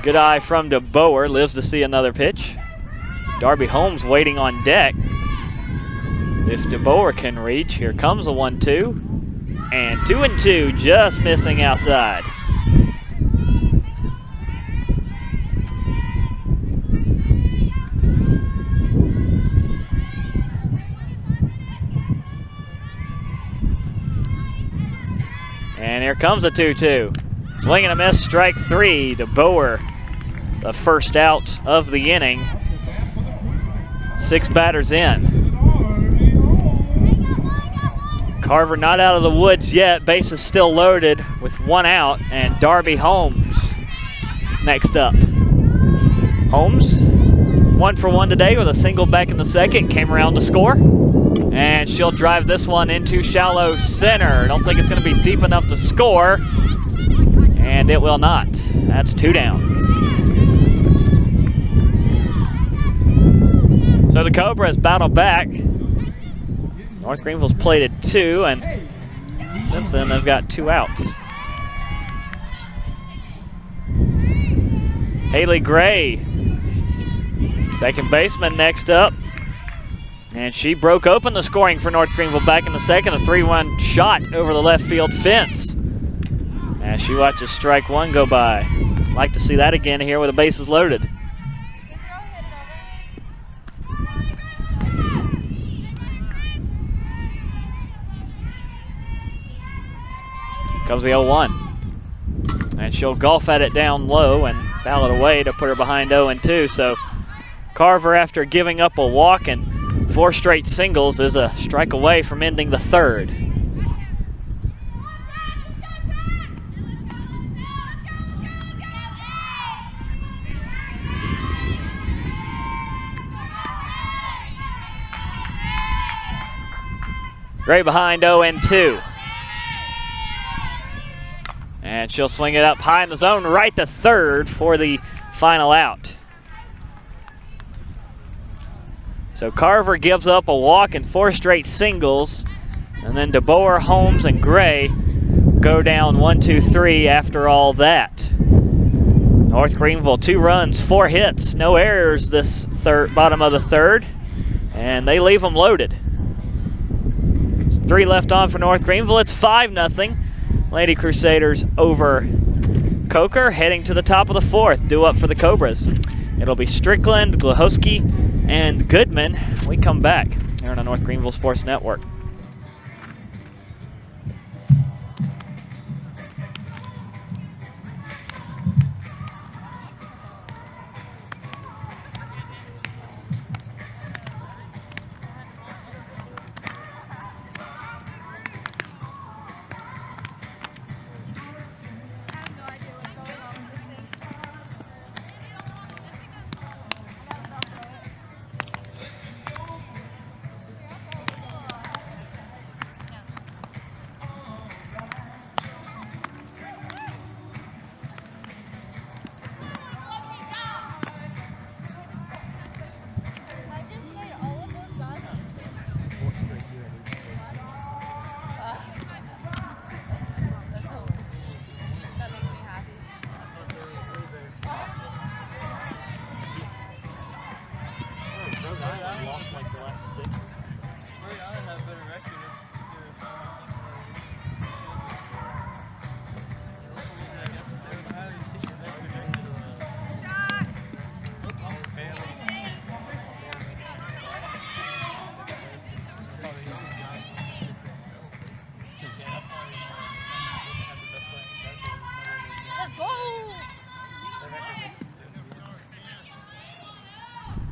Good eye from DeBoer, lives to see another pitch. Darby Holmes waiting on deck. If DeBoer can reach, here comes a 1-2. And 2-2, just missing outside. And here comes a 2-2. Swing and a miss, strike 3. DeBoer, the first out of the inning. 6 batters in. Carver not out of the woods yet. Base is still loaded with 1 out, and Darby Holmes next up. Holmes, 1 for 1 today with a single back in the second. Came around to score, and she'll drive this one into shallow center. Don't think it's going to be deep enough to score, and it will not. That's 2 down. So the Cobras battle back. North Greenville's played at 2, and since then they've got 2 outs. Haley Gray, second baseman, next up. And she broke open the scoring for North Greenville back in the second. A 3-1 shot over the left field fence as she watches strike 1 go by. Like to see that again here with the bases loaded. Comes the 0-1. And she'll golf at it down low and foul it away to put her behind 0-2. So Carver, after giving up a walk and 4 straight singles, is a strike away from ending the 3rd. Gray behind 0-2. And she'll swing it up high in the zone, right to third for the final out. So Carver gives up a walk and 4 straight singles. And then DeBoer, Holmes, and Gray go down 1, 2, 3 after all that. North Greenville, 2 runs, 4 hits, no errors this bottom of the 3rd. And they leave them loaded. 3 left on for North Greenville. It's 5-0. Lady Crusaders over Coker, heading to the top of the 4th, due up for the Cobras. It'll be Strickland, Glahowski, and Goodman. We come back here on the North Greenville Sports Network.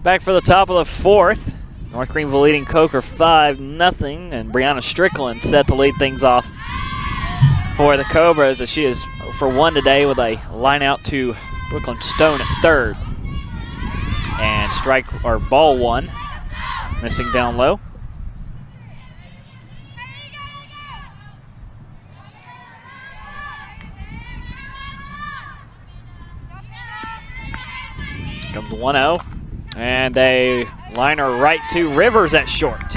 Back for the top of the 4th. North Greenville leading Coker 5-0, and Brianna Strickland set to lead things off for the Cobras, as she is for 1 today with a line out to Brooklyn Stone at third. And strike or ball one. Missing down low. Comes 1-0. And a liner right to Rivers at short.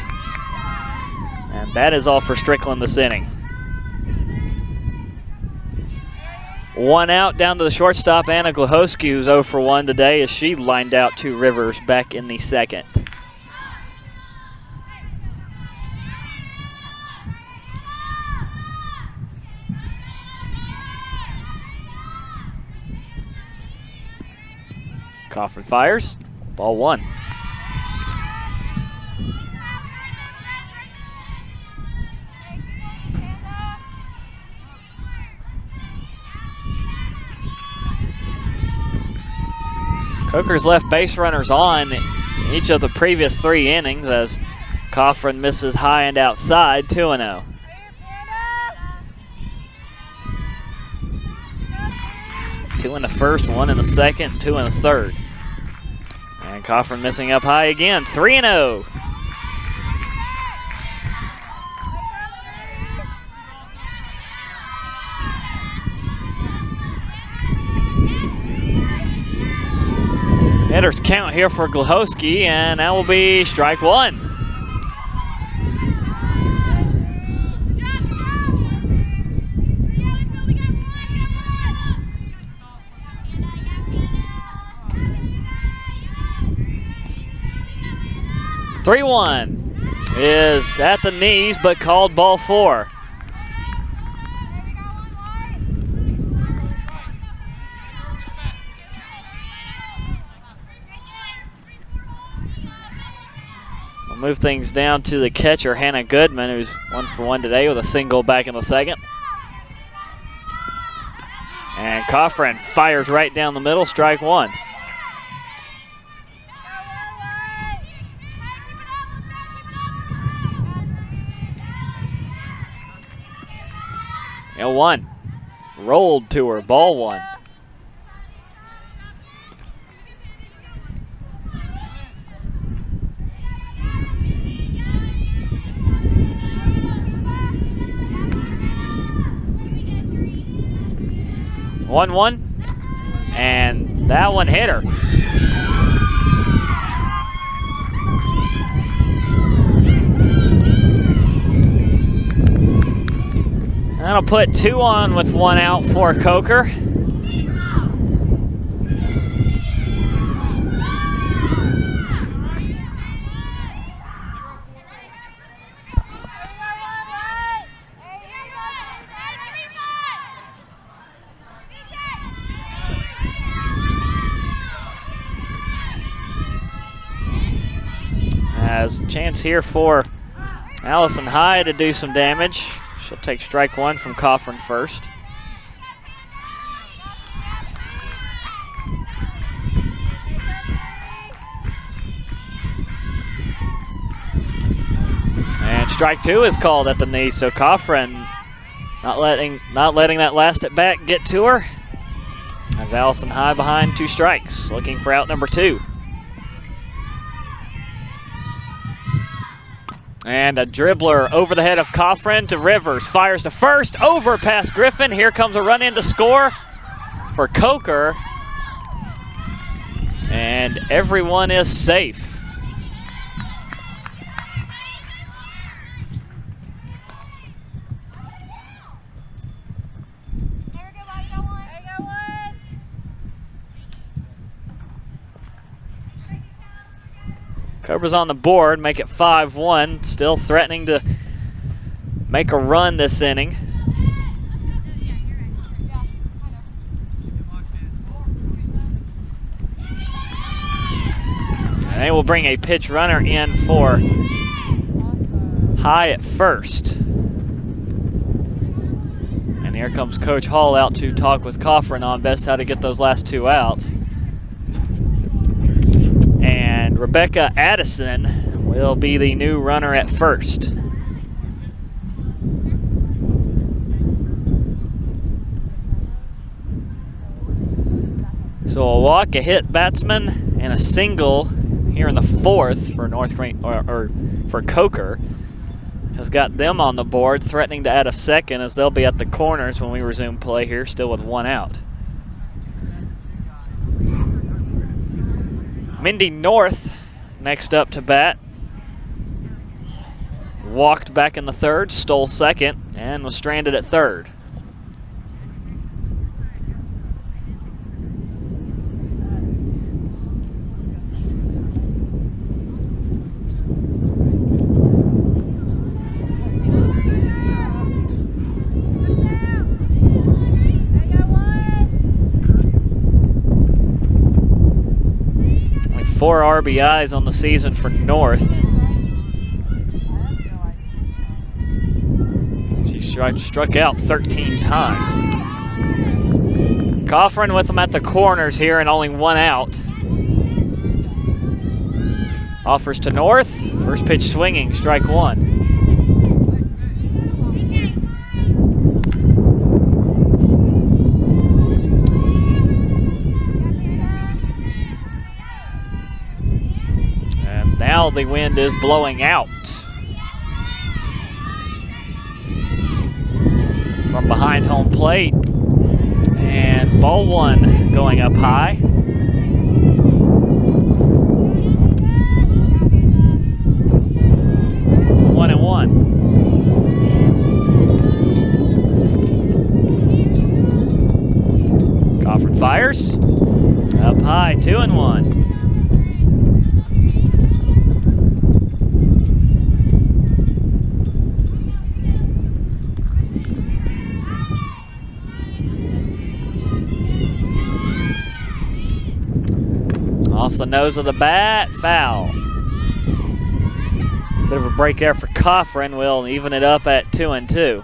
And that is all for Strickland this inning. One out down to the shortstop, Anna Glahowski, who's 0 for 1 today as she lined out to Rivers back in the second. Coffin fires, ball one. Coker's left base runners on each of the previous 3 innings as Coffin misses high and outside, 2-0. Two in the first, 1 in the second, 2 in the third. And Coffin missing up high again, 3-0. Hitters count here for Glahowski, and that will be strike one. Three-one is at the knees, but called ball four. Move things down to the catcher, Hannah Goodman, who's 1 for 1 today with a single back in the second. And Coffin fires right down the middle, strike one. And one. Rolled to her, ball one. 1-1, and that one hit her. That'll put 2 on with 1 out for Coker. Has a chance here for Allison High to do some damage. She'll take strike one from Coffin first. And strike two is called at the knee, so Coffin not letting that last at bat get to her. As Allison High behind 2 strikes, looking for out number 2. And a dribbler over the head of Coffin to Rivers. Fires to first, over past Griffin. Here comes a run in to score for Coker. And everyone is safe. Cobras on the board, make it 5-1. Still threatening to make a run this inning. And they will bring a pitch runner in for High at first. And here comes Coach Hall out to talk with Coffin on best how to get those last 2 outs. And Rebecca Addison will be the new runner at first. So a walk, a hit batsman, and a single here in the fourth for for Coker has got them on the board, threatening to add a second as they'll be at the corners when we resume play here, still with one out. Mindy North next up to bat. Walked back in the third, stole second, and was stranded at third. Only 4 RBIs on the season for North. She struck out 13 times. Coffrin with them at the corners here and only one out. Offers to North. First pitch swinging, strike one. And now the wind is blowing out. From behind home plate, and ball one going up high. One and one. Coffrin fires up high, 2-1. Off the nose of the bat, foul. Bit of a break there for Coffrin. Will even it up at 2-2.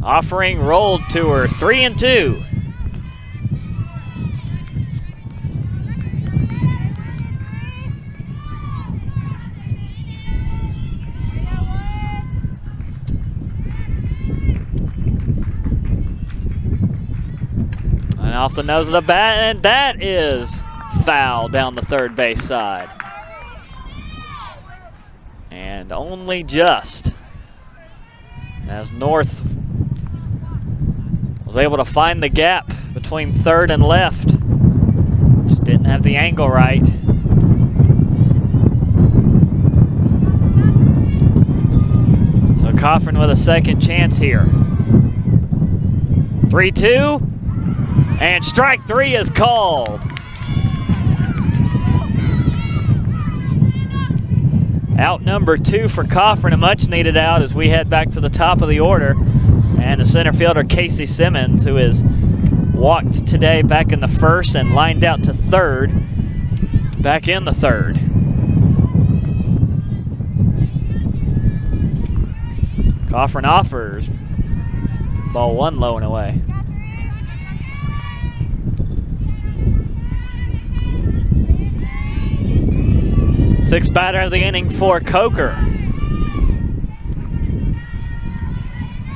Offering rolled to her, 3-2. And off the nose of the bat, and that is foul down the third base side. And only just, as North was able to find the gap between third and left. Just didn't have the angle right. So Coffrin with a second chance here. 3-2. And strike three is called. Out number 2 for Coffrin, a much needed out as we head back to the top of the order. And the center fielder Casey Simmons, who has walked today back in the first and lined out to third, back in the third. Coffrin offers. Ball one low and away. Sixth batter of the inning for Coker.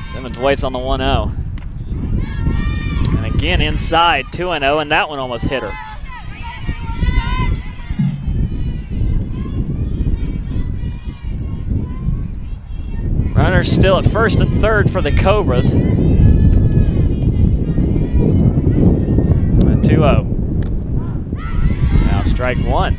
Simmons waits on the 1-0. And again inside, 2-0, and that one almost hit her. Runners still at first and third for the Cobras. And 2-0. Now strike one.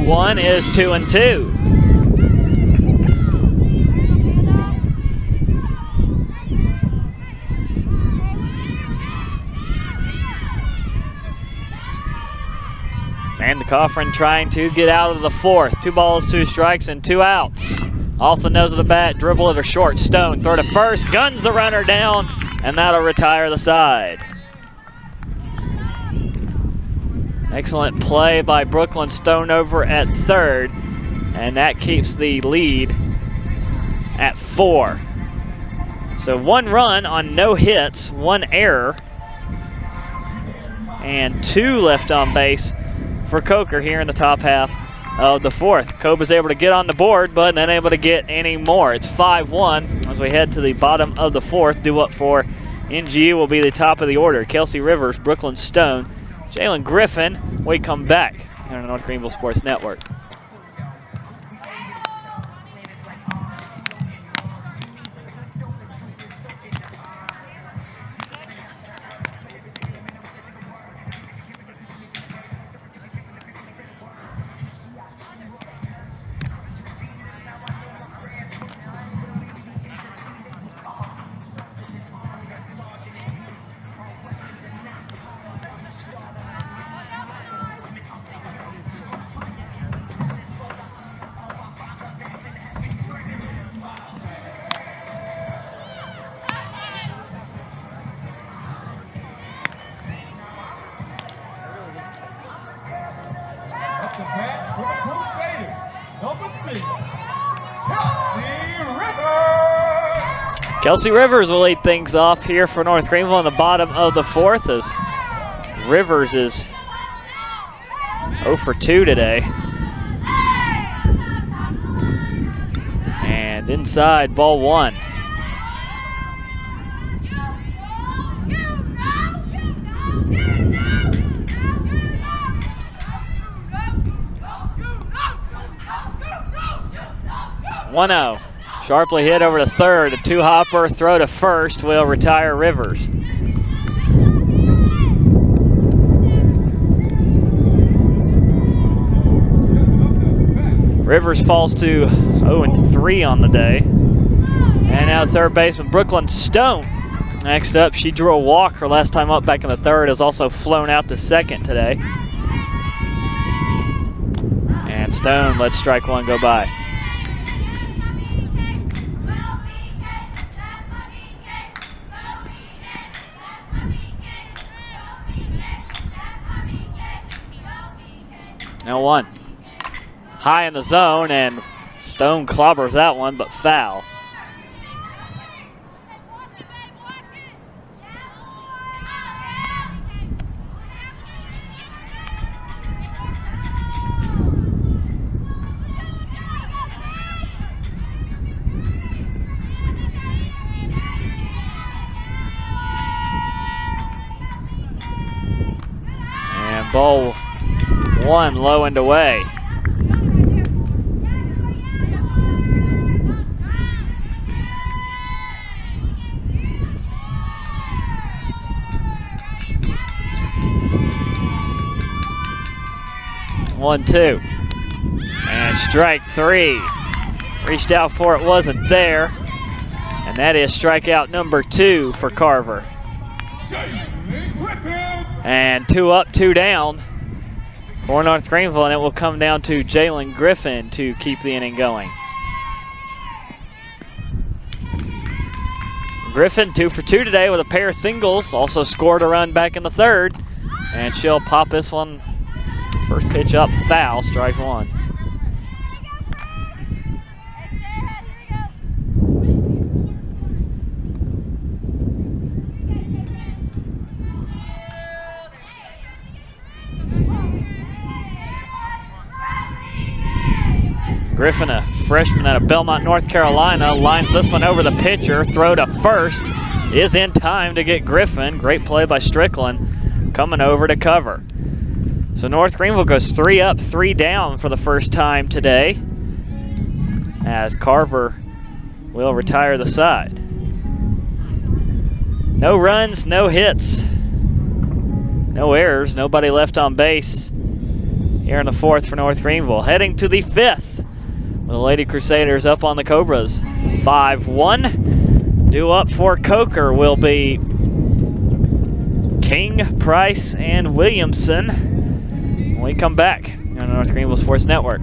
One is 2-2. And the Coffrin trying to get out of the fourth. 2 balls, 2 strikes, and 2 outs. Off the nose of the bat, dribble at a short. Stone, throw to first, guns the runner down, and that'll retire the side. Excellent play by Brooklyn Stone over at third, and that keeps the lead at 4. So 1 run on no hits, 1 error, and 2 left on base for Coker here in the top half of the 4th. Cobras able to get on the board, but not able to get any more. It's 5-1 as we head to the bottom of the 4th. Due up for NGU will be the top of the order. Kelsey Rivers, Brooklyn Stone, Jalen Griffin. We come back here on the North Greenville Sports Network. Up the bat for the Crusaders, number 6, Kelsey Rivers. Kelsey Rivers will lead things off here for North Greenville in the bottom of the 4th as Rivers is 0 for 2 today. And inside, ball 1. One-0. Sharply hit over to third. A 2-hopper throw to first will retire Rivers. Rivers falls to 0-3 on the day. And now third baseman Brooklyn Stone. Next up, she drew a walk her last time up back in the 3rd, has also flown out to 2nd today. And Stone lets strike 1 go by. Now 1. High in the zone, and Stone clobbers that one, but foul. And ball 1 low and away. One, 2. And strike 3. Reached out for it, wasn't there. And that is strikeout number 2 for Carver. And 2 up, 2 down for North Greenville, and it will come down to Jalen Griffin to keep the inning going. Griffin 2 for 2 today with a pair of singles, also scored a run back in the 3rd, and she'll pop this one. First pitch up, foul, strike 1. Griffin, a freshman out of Belmont, North Carolina, lines this one over the pitcher. Throw to first is in time to get Griffin. Great play by Strickland coming over to cover. So North Greenville goes 3 up, 3 down for the first time today, as Carver will retire the side. No runs, no hits, no errors, nobody left on base here in the 4th for North Greenville. Heading to the 5th with the Lady Crusaders up on the Cobras. 5-1. Due up for Coker will be King, Price, and Williamson. When we come back on the North Greenville Sports Network.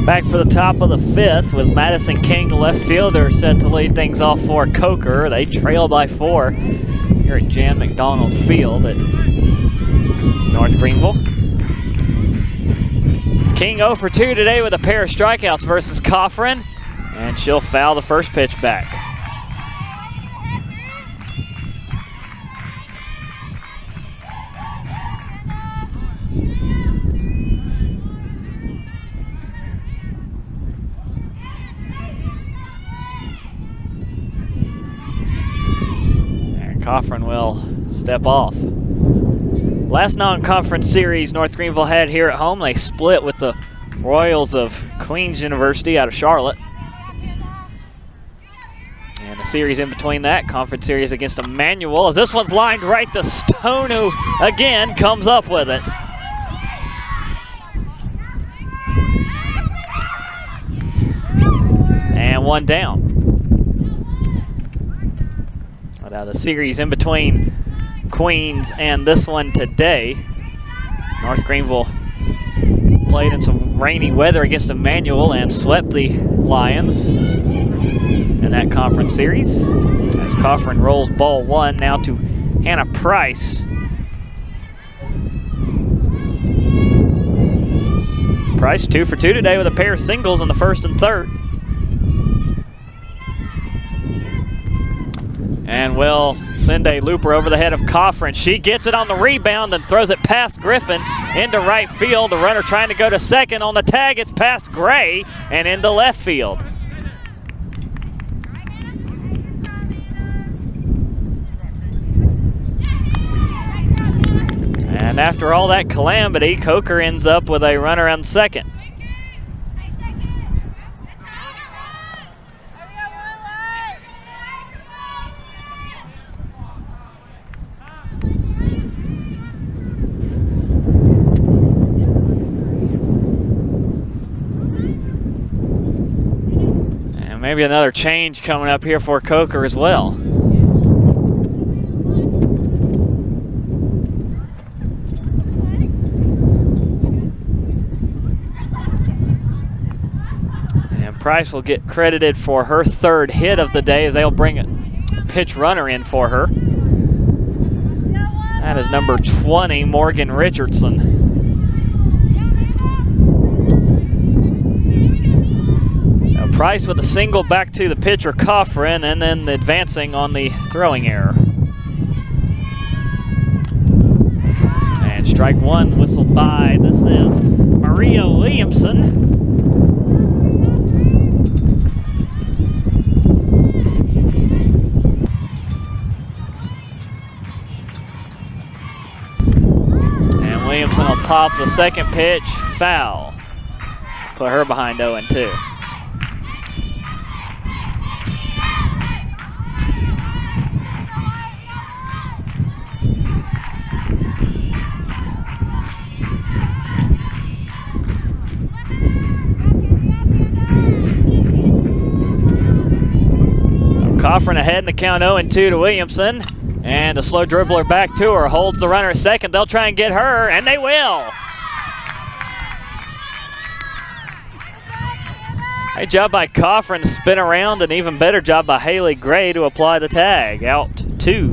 Back for the top of the 5th with Madison King, the left fielder, set to lead things off for Coker. They trail by 4 here at Jan McDonald Field at North Greenville. King 0 for 2 today with a pair of strikeouts versus Coffrin, and she'll foul the first pitch back. Coffrin will step off. Last non-conference series North Greenville had here at home, they split with the Royals of Queens University out of Charlotte. And the series in between that, conference series against Emmanuel, as this one's lined right to Stone, who again comes up with it. And one down. The series in between Queens and this one today. North Greenville played in some rainy weather against Emmanuel and swept the Lions in that conference series. As Coffrin rolls ball 1 now to Hannah Price. Price 2 for 2 today with a pair of singles in the 1st and 3rd. And will send a looper over the head of Coffrin. She gets it on the rebound and throws it past Griffin into right field. The runner trying to go to second. On the tag, it's past Gray and into left field. And after all that calamity, Coker ends up with a runner on second. Maybe another change coming up here for Coker as well. And Price will get credited for her 3rd hit of the day as they'll bring a pitch runner in for her. That is number 20, Morgan Richardson. Price with a single back to the pitcher Coffrin, and then advancing on the throwing error. And strike 1 whistled by. This is Maria Williamson. And Williamson will pop the second pitch, foul. Put her behind 0-2. Coffrin ahead in the count 0-2 to Williamson. And a slow dribbler back to her. Holds the runner at second. They'll try and get her, and they will. Great job by Coffrin to spin around, and even better job by Haley Gray to apply the tag. Out 2.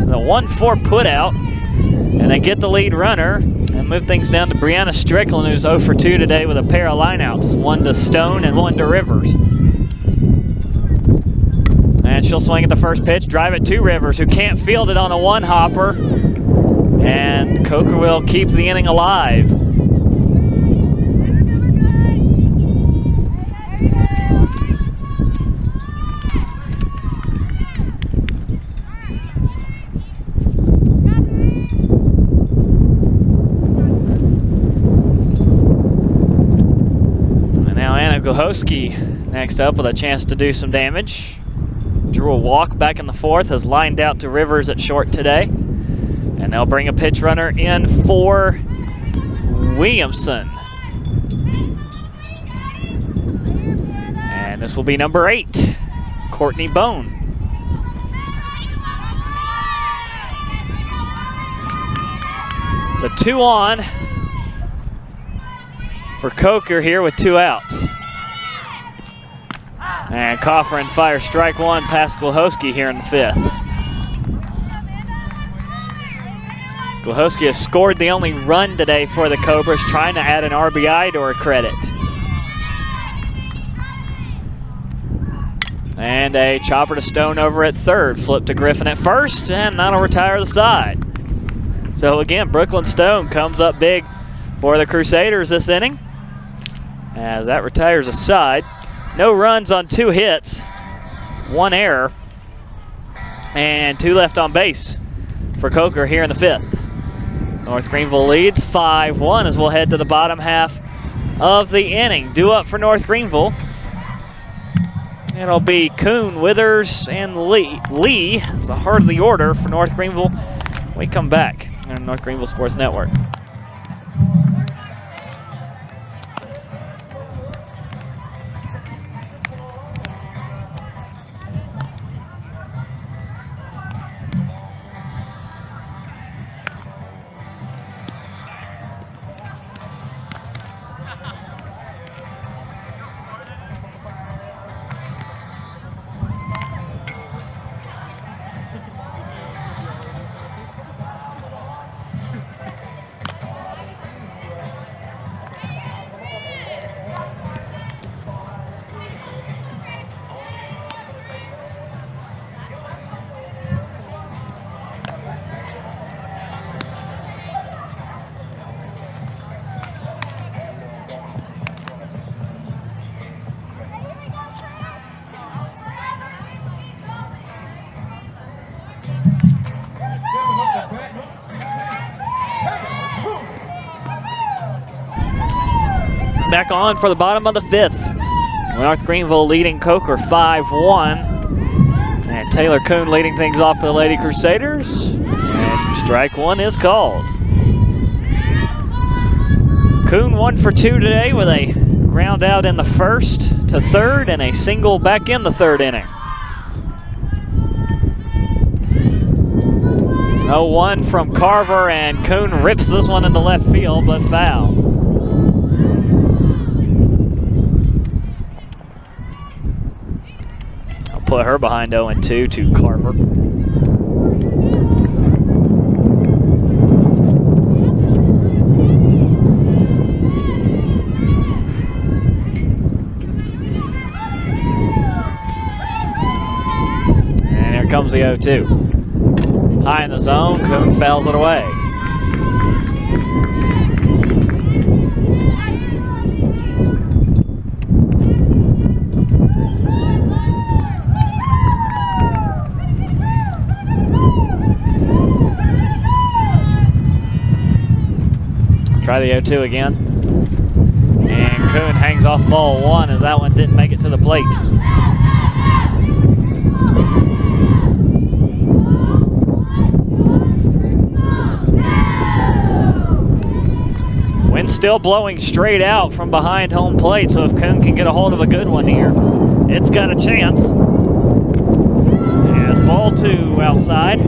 The 1-4 put out, and they get the lead runner. And move things down to Brianna Strickland, who's 0 for 2 today with a pair of lineouts, 1 to Stone and 1 to Rivers. And she'll swing at the first pitch, drive it to Rivers, who can't field it on a 1-hopper. And Coker will keep the inning alive. Gohosky next up with a chance to do some damage. Drew a walk back in the 4th, has lined out to Rivers at short today. And they'll bring a pitch runner in for Williamson. And this will be number 8, Courtney Bone. So 2 on for Coker here with 2 outs. And Coffin fires strike 1 past Glahowski here in the 5th. Glahowski has scored the only run today for the Cobras, trying to add an RBI to her credit. And a chopper to Stone over at 3rd. Flip to Griffin at 1st, and that'll retire the side. So again, Brooklyn Stone comes up big for the Crusaders this inning, as that retires a side. No runs on 2 hits, 1 error, and 2 left on base for Coker here in the 5th. North Greenville leads 5-1 as we'll head to the bottom half of the inning. Due up for North Greenville, it'll be Kuhn, Withers, and Lee. Lee is the heart of the order for North Greenville. We come back on North Greenville Sports Network. Back on for the bottom of the 5th. North Greenville leading Coker 5-1. And Taylor Kuhn leading things off for the Lady Crusaders. And strike 1 is called. Kuhn 1 for 2 today with a ground out in the 1st to 3rd and a single back in the 3rd inning. 0-1 from Carver, and Kuhn rips this one into left field, but foul. I'll put her behind 0-2 to Carver. And here comes the 0-2. High in the zone, Kuhn fouls it away. Try the 0-2 again. And Kuhn hangs off ball 1 as that one didn't make it to the plate. Wind still blowing straight out from behind home plate, so if Kuhn can get a hold of a good one here, it's got a chance. And it's ball 2 outside.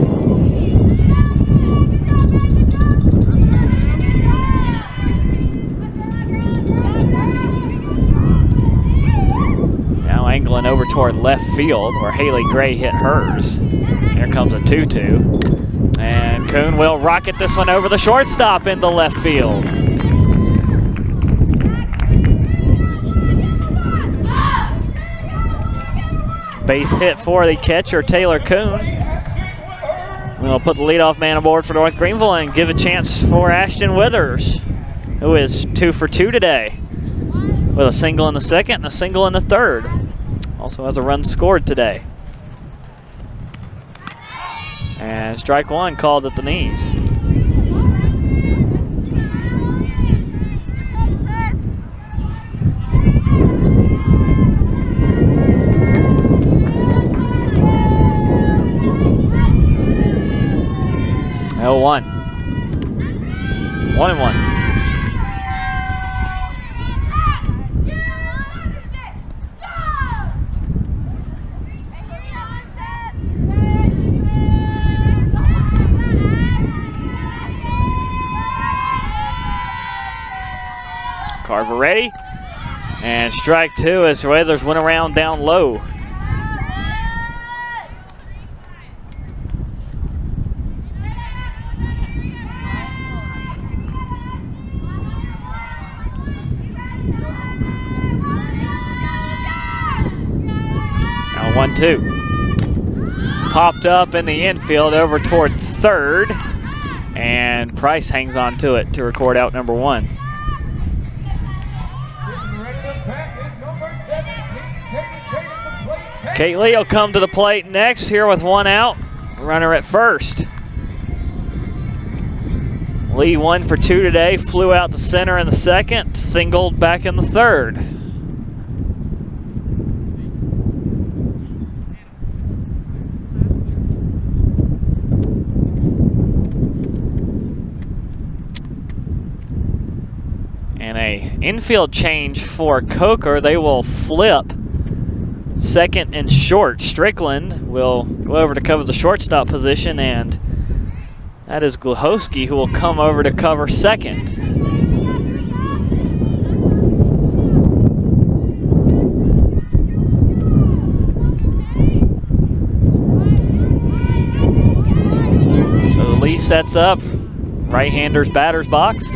Now angling over toward left field where Haley Gray hit hers. Here comes a 2-2. And Kuhn will rocket this one over the shortstop into left field. Base hit for the catcher, Taylor Kuhn. We'll put the leadoff man aboard for North Greenville and give a chance for Ashton Withers, who is 2 for 2 today, with a single in the 2nd and a single in the 3rd. Also has a run scored today. And strike 1 called at the knees. Oh, 1. 1-1. We're ready. And strike two as Weathers went around down low. Now 1-2. Popped up in the infield over toward third. And Price hangs on to it to record out number one. Kate Lee will come to the plate next here with one out. Runner at first. Lee 1 for 2 today. Flew out to center in the second. Singled back in the third. And a infield change for Coker. They will flip second and short. Strickland will go over to cover the shortstop position, and that is Gluchowski who will come over to cover second. So Lee sets up, right-hander's batter's box.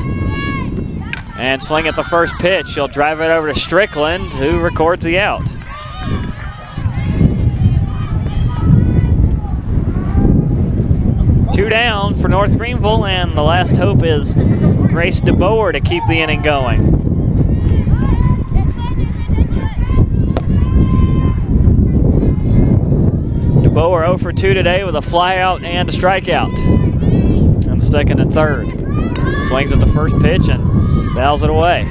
And swing at the first pitch. He'll drive it over to Strickland, who records the out. Two down for North Greenville, and the last hope is Grace DeBoer to keep the inning going. DeBoer 0 for 2 today with a flyout and a strikeout in the second and third. Swings at the first pitch and fouls it away.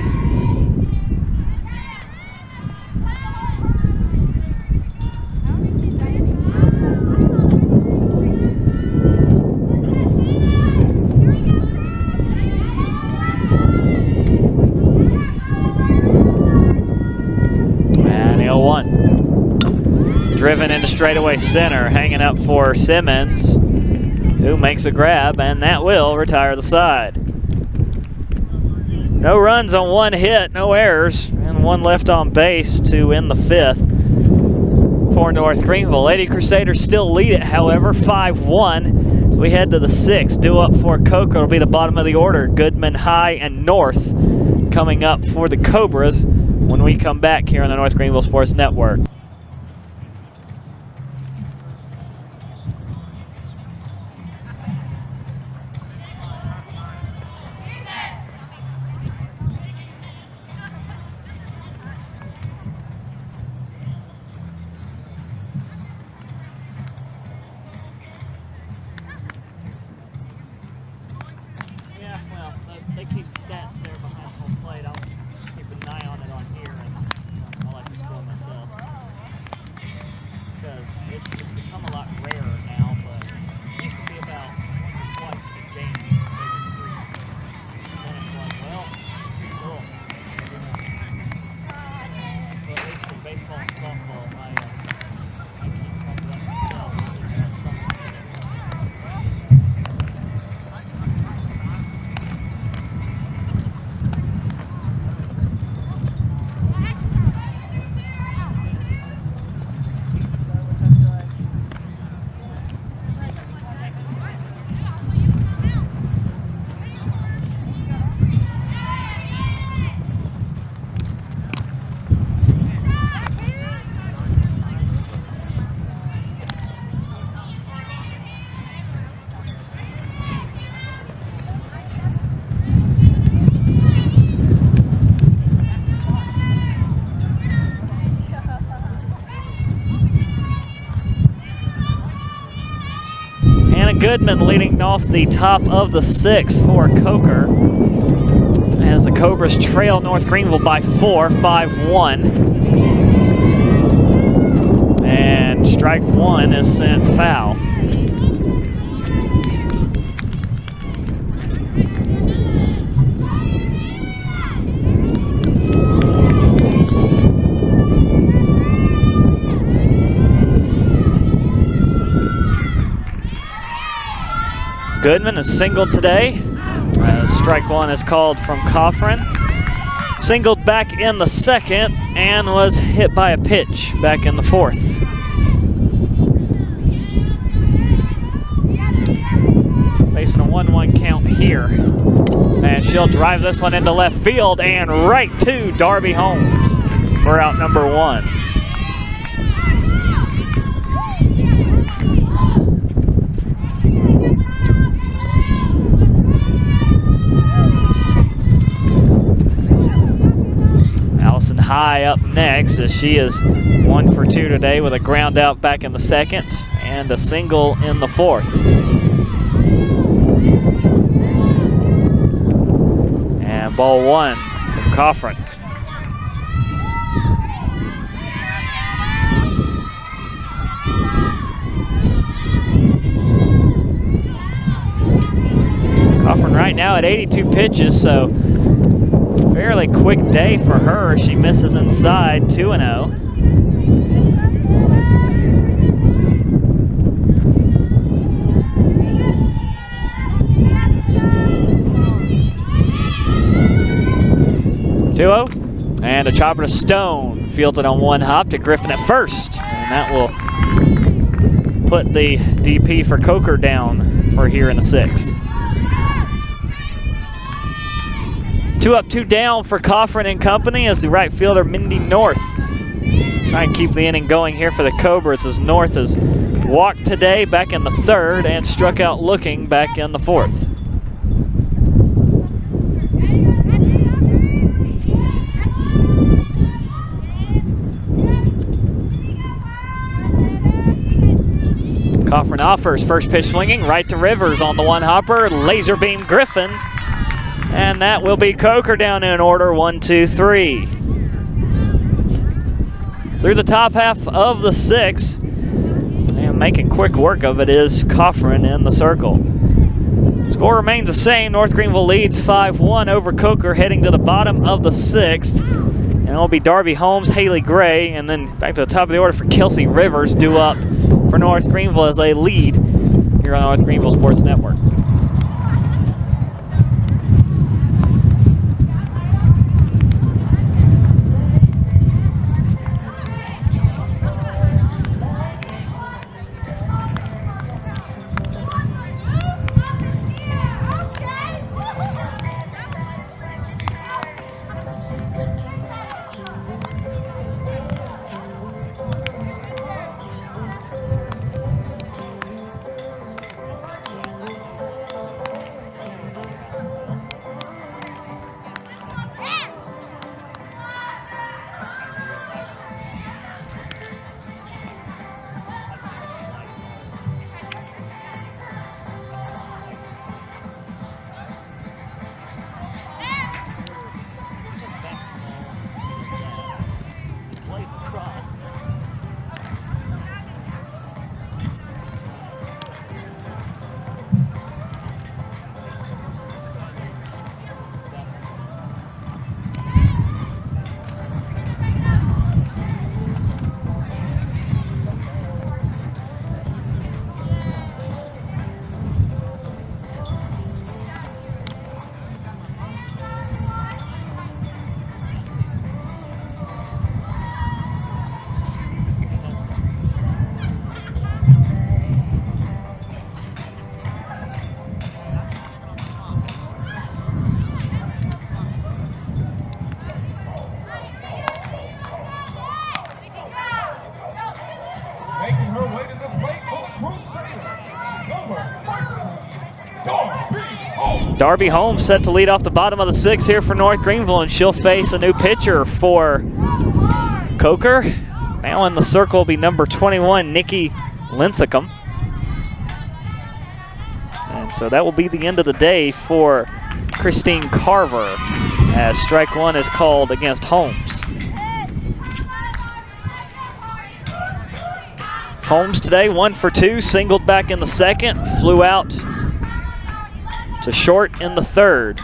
And 0-1. Driven into straightaway center, hanging up for Simmons, who makes a grab, and that will retire the side. No runs on one hit, no errors, and one left on base to end the fifth for North Greenville. Lady Crusaders still lead it, however, 5-1. So we head to the sixth. Due up for Coker will be the bottom of the order. Goodman, High, and North coming up for the Cobras when we come back here on the North Greenville Sports Network. They keep stats there behind home plate. I'll keep an eye on it on here, and I'll like to score myself. Because it's become a lot rarer now, but it used to be about once or twice a game, maybe 3. And then it's like, well, cool. But at least for baseball and softball, I keep track of that myself. Goodman leading off the top of the sixth for Coker as the Cobras trail North Greenville by 4, 5-1. And strike one is sent foul. Goodman is singled today. Strike one is called from Coffrin. singled back in the second and was hit by a pitch back in the fourth. Facing a 1-1 count here. And she'll drive this one into left field and right to Darby Holmes for out number 1. Allison High up next as she is 1 for 2 today with a ground out back in the second and a single in the fourth. And ball 1 from Coffrin. Coffrin right now at 82 pitches, so fairly quick day for her. She misses inside, 2-0. And a chopper to Stone, fielded on 1 hop to Griffin at first, and that will put the DP for Coker down for here in the 6th. 2 up, 2 down for Coffrin and company as the right fielder Mindy North try and keep the inning going here for the Cobras as North has walked today back in the 3rd and struck out looking back in the 4th. Coffrin offers, first pitch swinging, right to Rivers on the 1-hopper, laser beam Griffin, and that will be Coker down in order, 1, 2, 3. Through the top half of the 6th, and making quick work of it is Coffrin in the circle. Score remains the same. North Greenville leads 5-1 over Coker heading to the bottom of the 6th. And it'll be Darby Holmes, Haley Gray, and then back to the top of the order for Kelsey Rivers due up for North Greenville as they lead here on North Greenville Sports Network. Darby Holmes set to lead off the bottom of the 6th here for North Greenville, and she'll face a new pitcher for Coker. Now in the circle will be number 21, Nikki Linthicum. And so that will be the end of the day for Christine Carver as strike 1 is called against Holmes. Holmes today 1 for 2, singled back in the 2nd, flew out to short in the 3rd.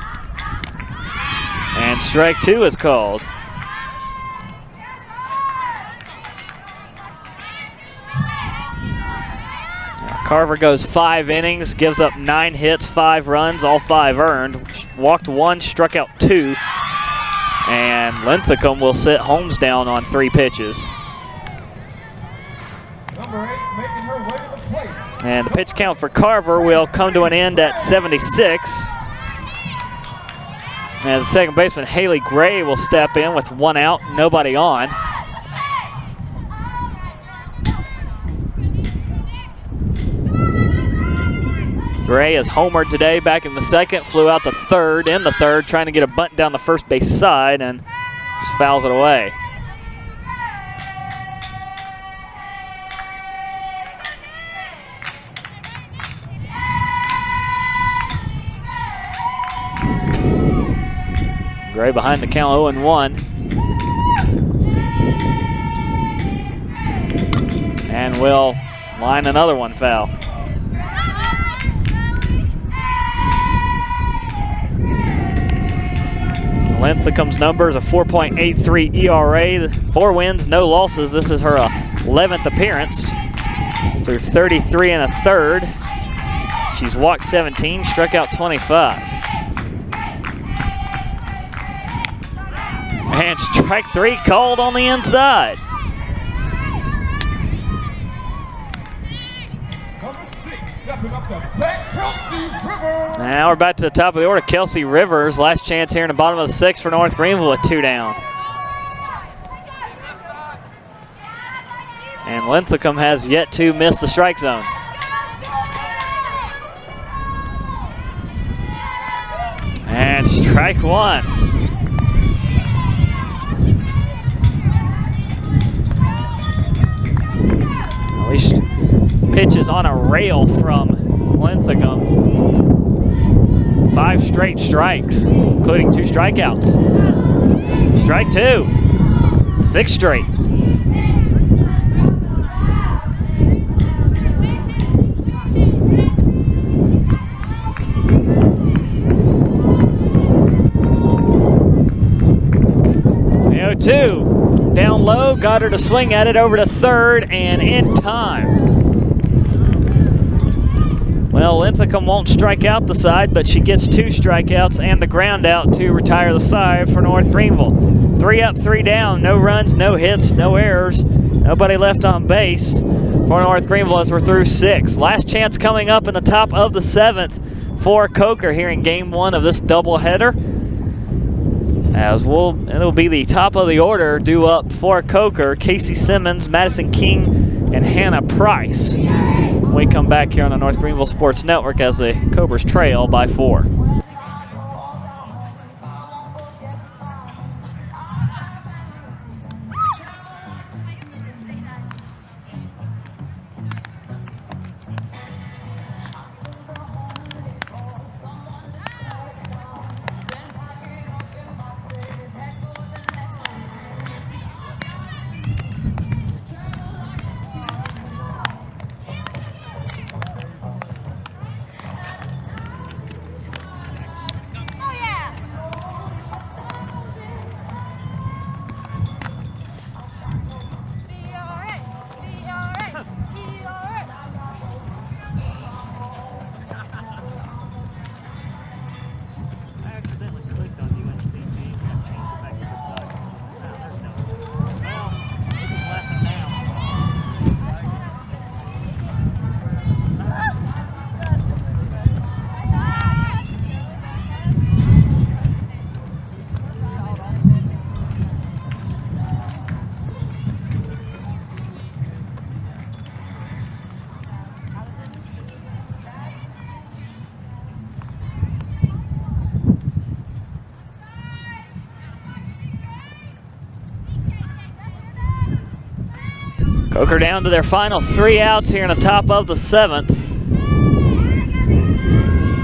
And strike 2 is called. Now Carver goes 5 innings, gives up 9 hits, 5 runs, all 5 earned. Walked 1, struck out 2. And Linthicum will sit Holmes down on 3 pitches. Number 8 making her way to the plate. And the pitch count for Carver will come to an end at 76. As second baseman Haley Gray will step in with 1 out, nobody on. Gray is homered today, back in the second, flew out to third in the third, trying to get a bunt down the first base side and just fouls it away. Gray behind the count 0-1. And will line another one foul. Linthicum's number is a 4.83 ERA, 4 wins, no losses. This is her 11th appearance through 33 1/3. She's walked 17, struck out 25. And strike 3 called on the inside. Now we're back to the top of the order. Kelsey Rivers, last chance here in the bottom of the 6th for North Greenville with 2 down. And Linthicum has yet to miss the strike zone. And strike 1. At least pitches on a rail from Linthicum. 5 straight strikes, including 2 strikeouts. Strike 2, 6 straight. The 0-2, down low, got her to swing at it over to third and in time. Well, Linthicum won't strike out the side, but she gets 2 strikeouts and the ground out to retire the side for North Greenville. 3 up, 3 down, no runs, no hits, no errors, nobody left on base for North Greenville as we're through 6. Last chance coming up in the top of the 7th for Coker here in game 1 of this doubleheader. It'll be the top of the order due up for Coker, Casey Simmons, Madison King, and Hannah Price. We come back here on the North Greenville Sports Network as the Cobras trail by 4. Coker down to their final 3 outs here in the top of the 7th.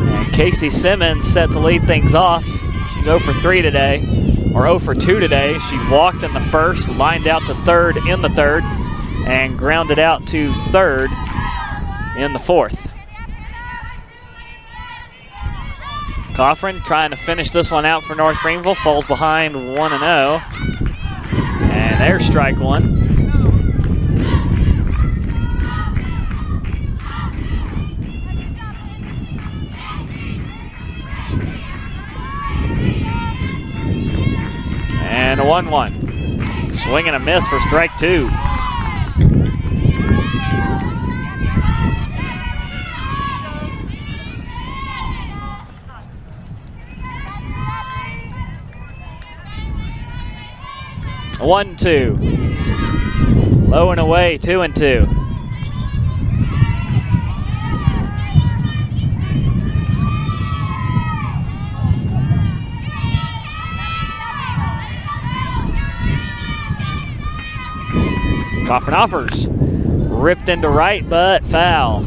And Casey Simmons set to lead things off. She's 0 for 3 today, or 0 for 2 today. She walked in the first, lined out to third in the third, and grounded out to third in the 4th. Coffrin trying to finish this one out for North Greenville, falls behind 1-0. And there's strike 1. And a 1-1. Swing and a miss for strike 2. A 1-2. Low and away, 2-2. Coffin offers. Ripped into right, but foul.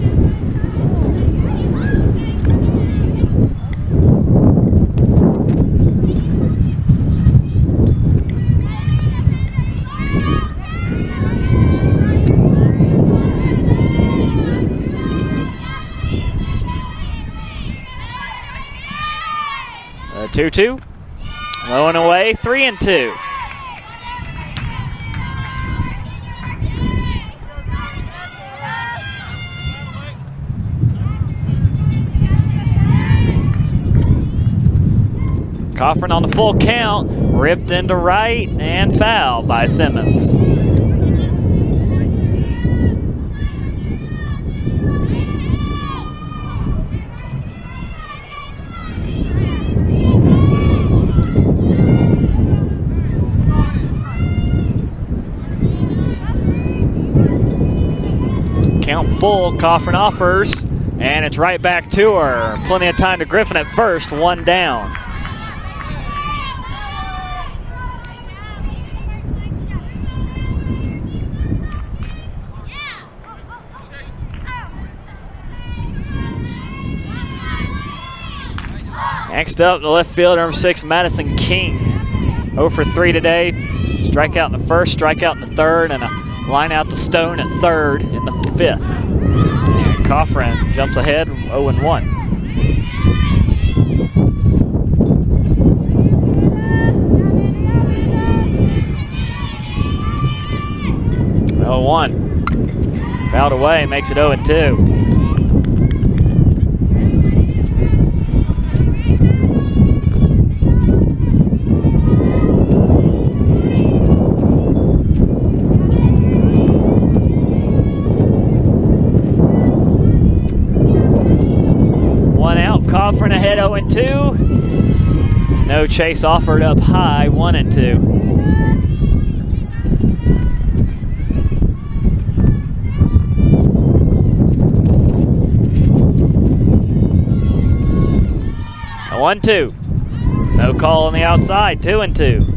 A 2-2. Low and away, 3-2. Coffin on the full count, ripped into right and foul by Simmons. Count full, Coffin offers, and it's right back to her. Plenty of time to Griffin at first, 1 down. Next up, the left fielder, number 6, Madison King. 0 for 3 today. Strikeout in the first, strikeout in the third, and a line out to Stone at third in the 5th. And Coffin jumps ahead, 0-1. Oh, 1. Fouled away, makes it 0-2. Coffin ahead 0-2. No chase offered up high, 1-2. A 1-2. No call on the outside, 2-2.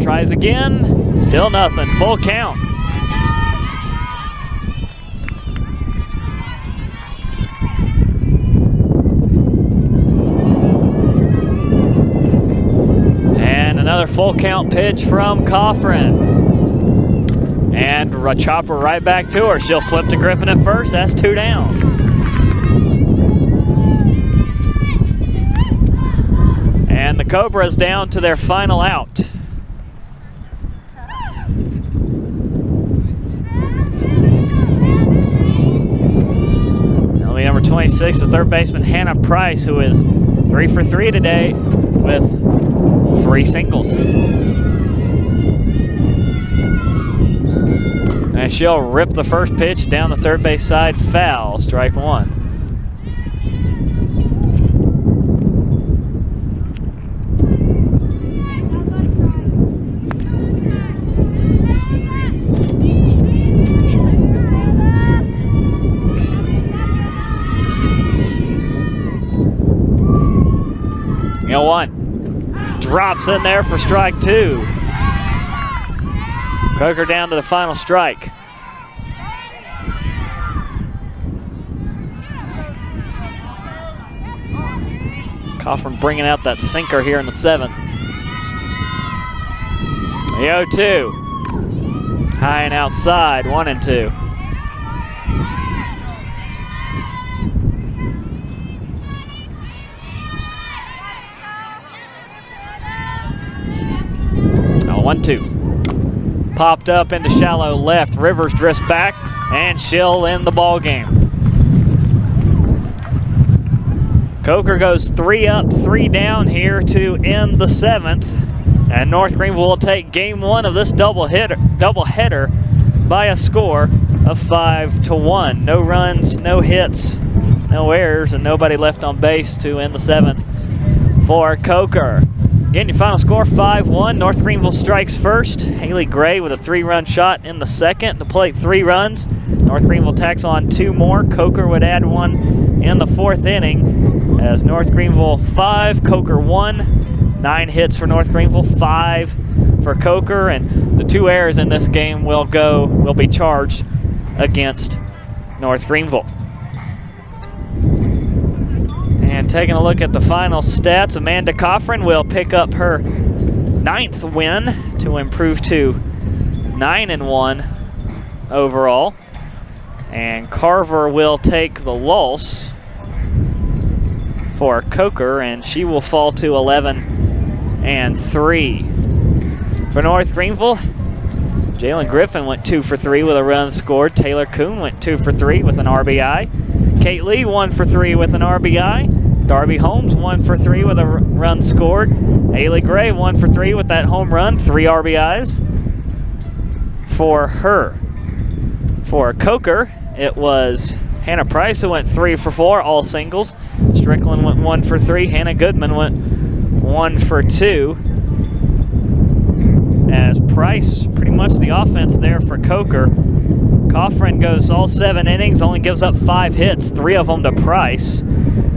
Tries again, still nothing, full count. And another full count pitch from Coffin. And a chopper right back to her. She'll flip to Griffin at first, that's 2 down. And the Cobras down to their final out. Number 26, the third baseman, Hannah Price, who is 3 for 3 today with 3 singles. And she'll rip the first pitch down the third base side, foul, strike 1. One drops in there for strike 2. Coker down to the final strike. Coffin bringing out that sinker here in the 7th. The 0-2. High and outside, 1-2. Oh, 1-2. popped up into shallow left. Rivers drifts back, and she'll end the ball game. Coker goes 3 up, 3 down here to end the 7th. And North Greenville will take game 1 of this doubleheader by a score of 5-1. No runs, no hits, no errors, and nobody left on base to end the 7th for Coker. Again, your final score 5-1. North Greenville strikes first. Haley Gray with a 3-run shot in the 2nd to plate 3 runs. North Greenville tacks on 2 more. Coker would add 1 in the 4th inning as North Greenville 5, Coker 1. 9 hits for North Greenville, 5 for Coker, and the 2 errors in this game will be charged against North Greenville. And taking a look at the final stats, Amanda Coffrin will pick up her 9th win to improve to 9-1 overall. And Carver will take the loss for Coker, and she will fall to 11-3. For North Greenville, Jalen Griffin went 2 for 3 with a run scored. Taylor Kuhn went 2 for 3 with an RBI. Kate Lee 1 for 3 with an RBI. Darby Holmes 1 for 3 with a run scored. Haley Gray 1 for 3 with that home run, 3 RBIs for her. For Coker, it was Hannah Price who went 3 for 4, all singles. Strickland went 1 for 3. Hannah Goodman went 1 for 2. As Price, pretty much the offense there for Coker. Coffrin goes all 7 innings, only gives up 5 hits, 3 of them to Price.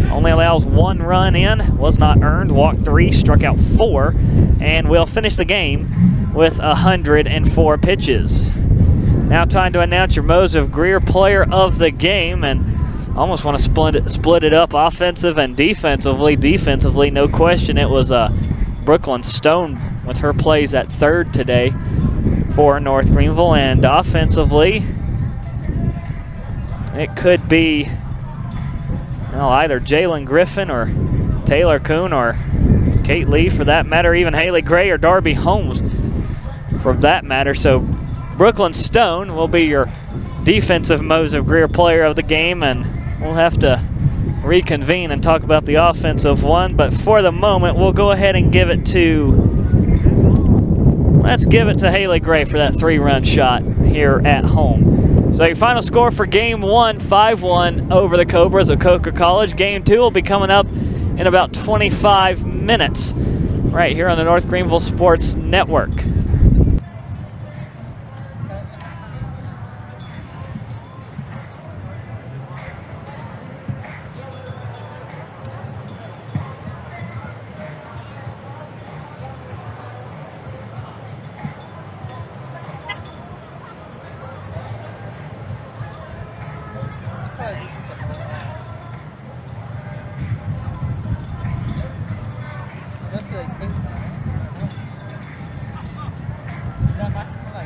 Only allows 1 run in, was not earned, walked 3, struck out 4, and will finish the game with 104 pitches. Now time to announce your Moses Greer Player of the Game, and almost want to split it up offensive and defensively. Defensively, no question, it was Brooklyn Stone with her plays at 3rd today for North Greenville, and offensively, it could be either Jalen Griffin or Taylor Kuhn or Kate Lee for that matter, even Haley Gray or Darby Holmes for that matter. So Brooklyn Stone will be your defensive Moses Greer Player of the Game, and we'll have to reconvene and talk about the offensive one. But for the moment, we'll go ahead and give it to Haley Gray for that 3-run shot here at home. So your final score for Game 1, 5-1 over the Cobras of Coker College. Game 2 will be coming up in about 25 minutes right here on the North Greenville Sports Network.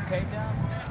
Tape down?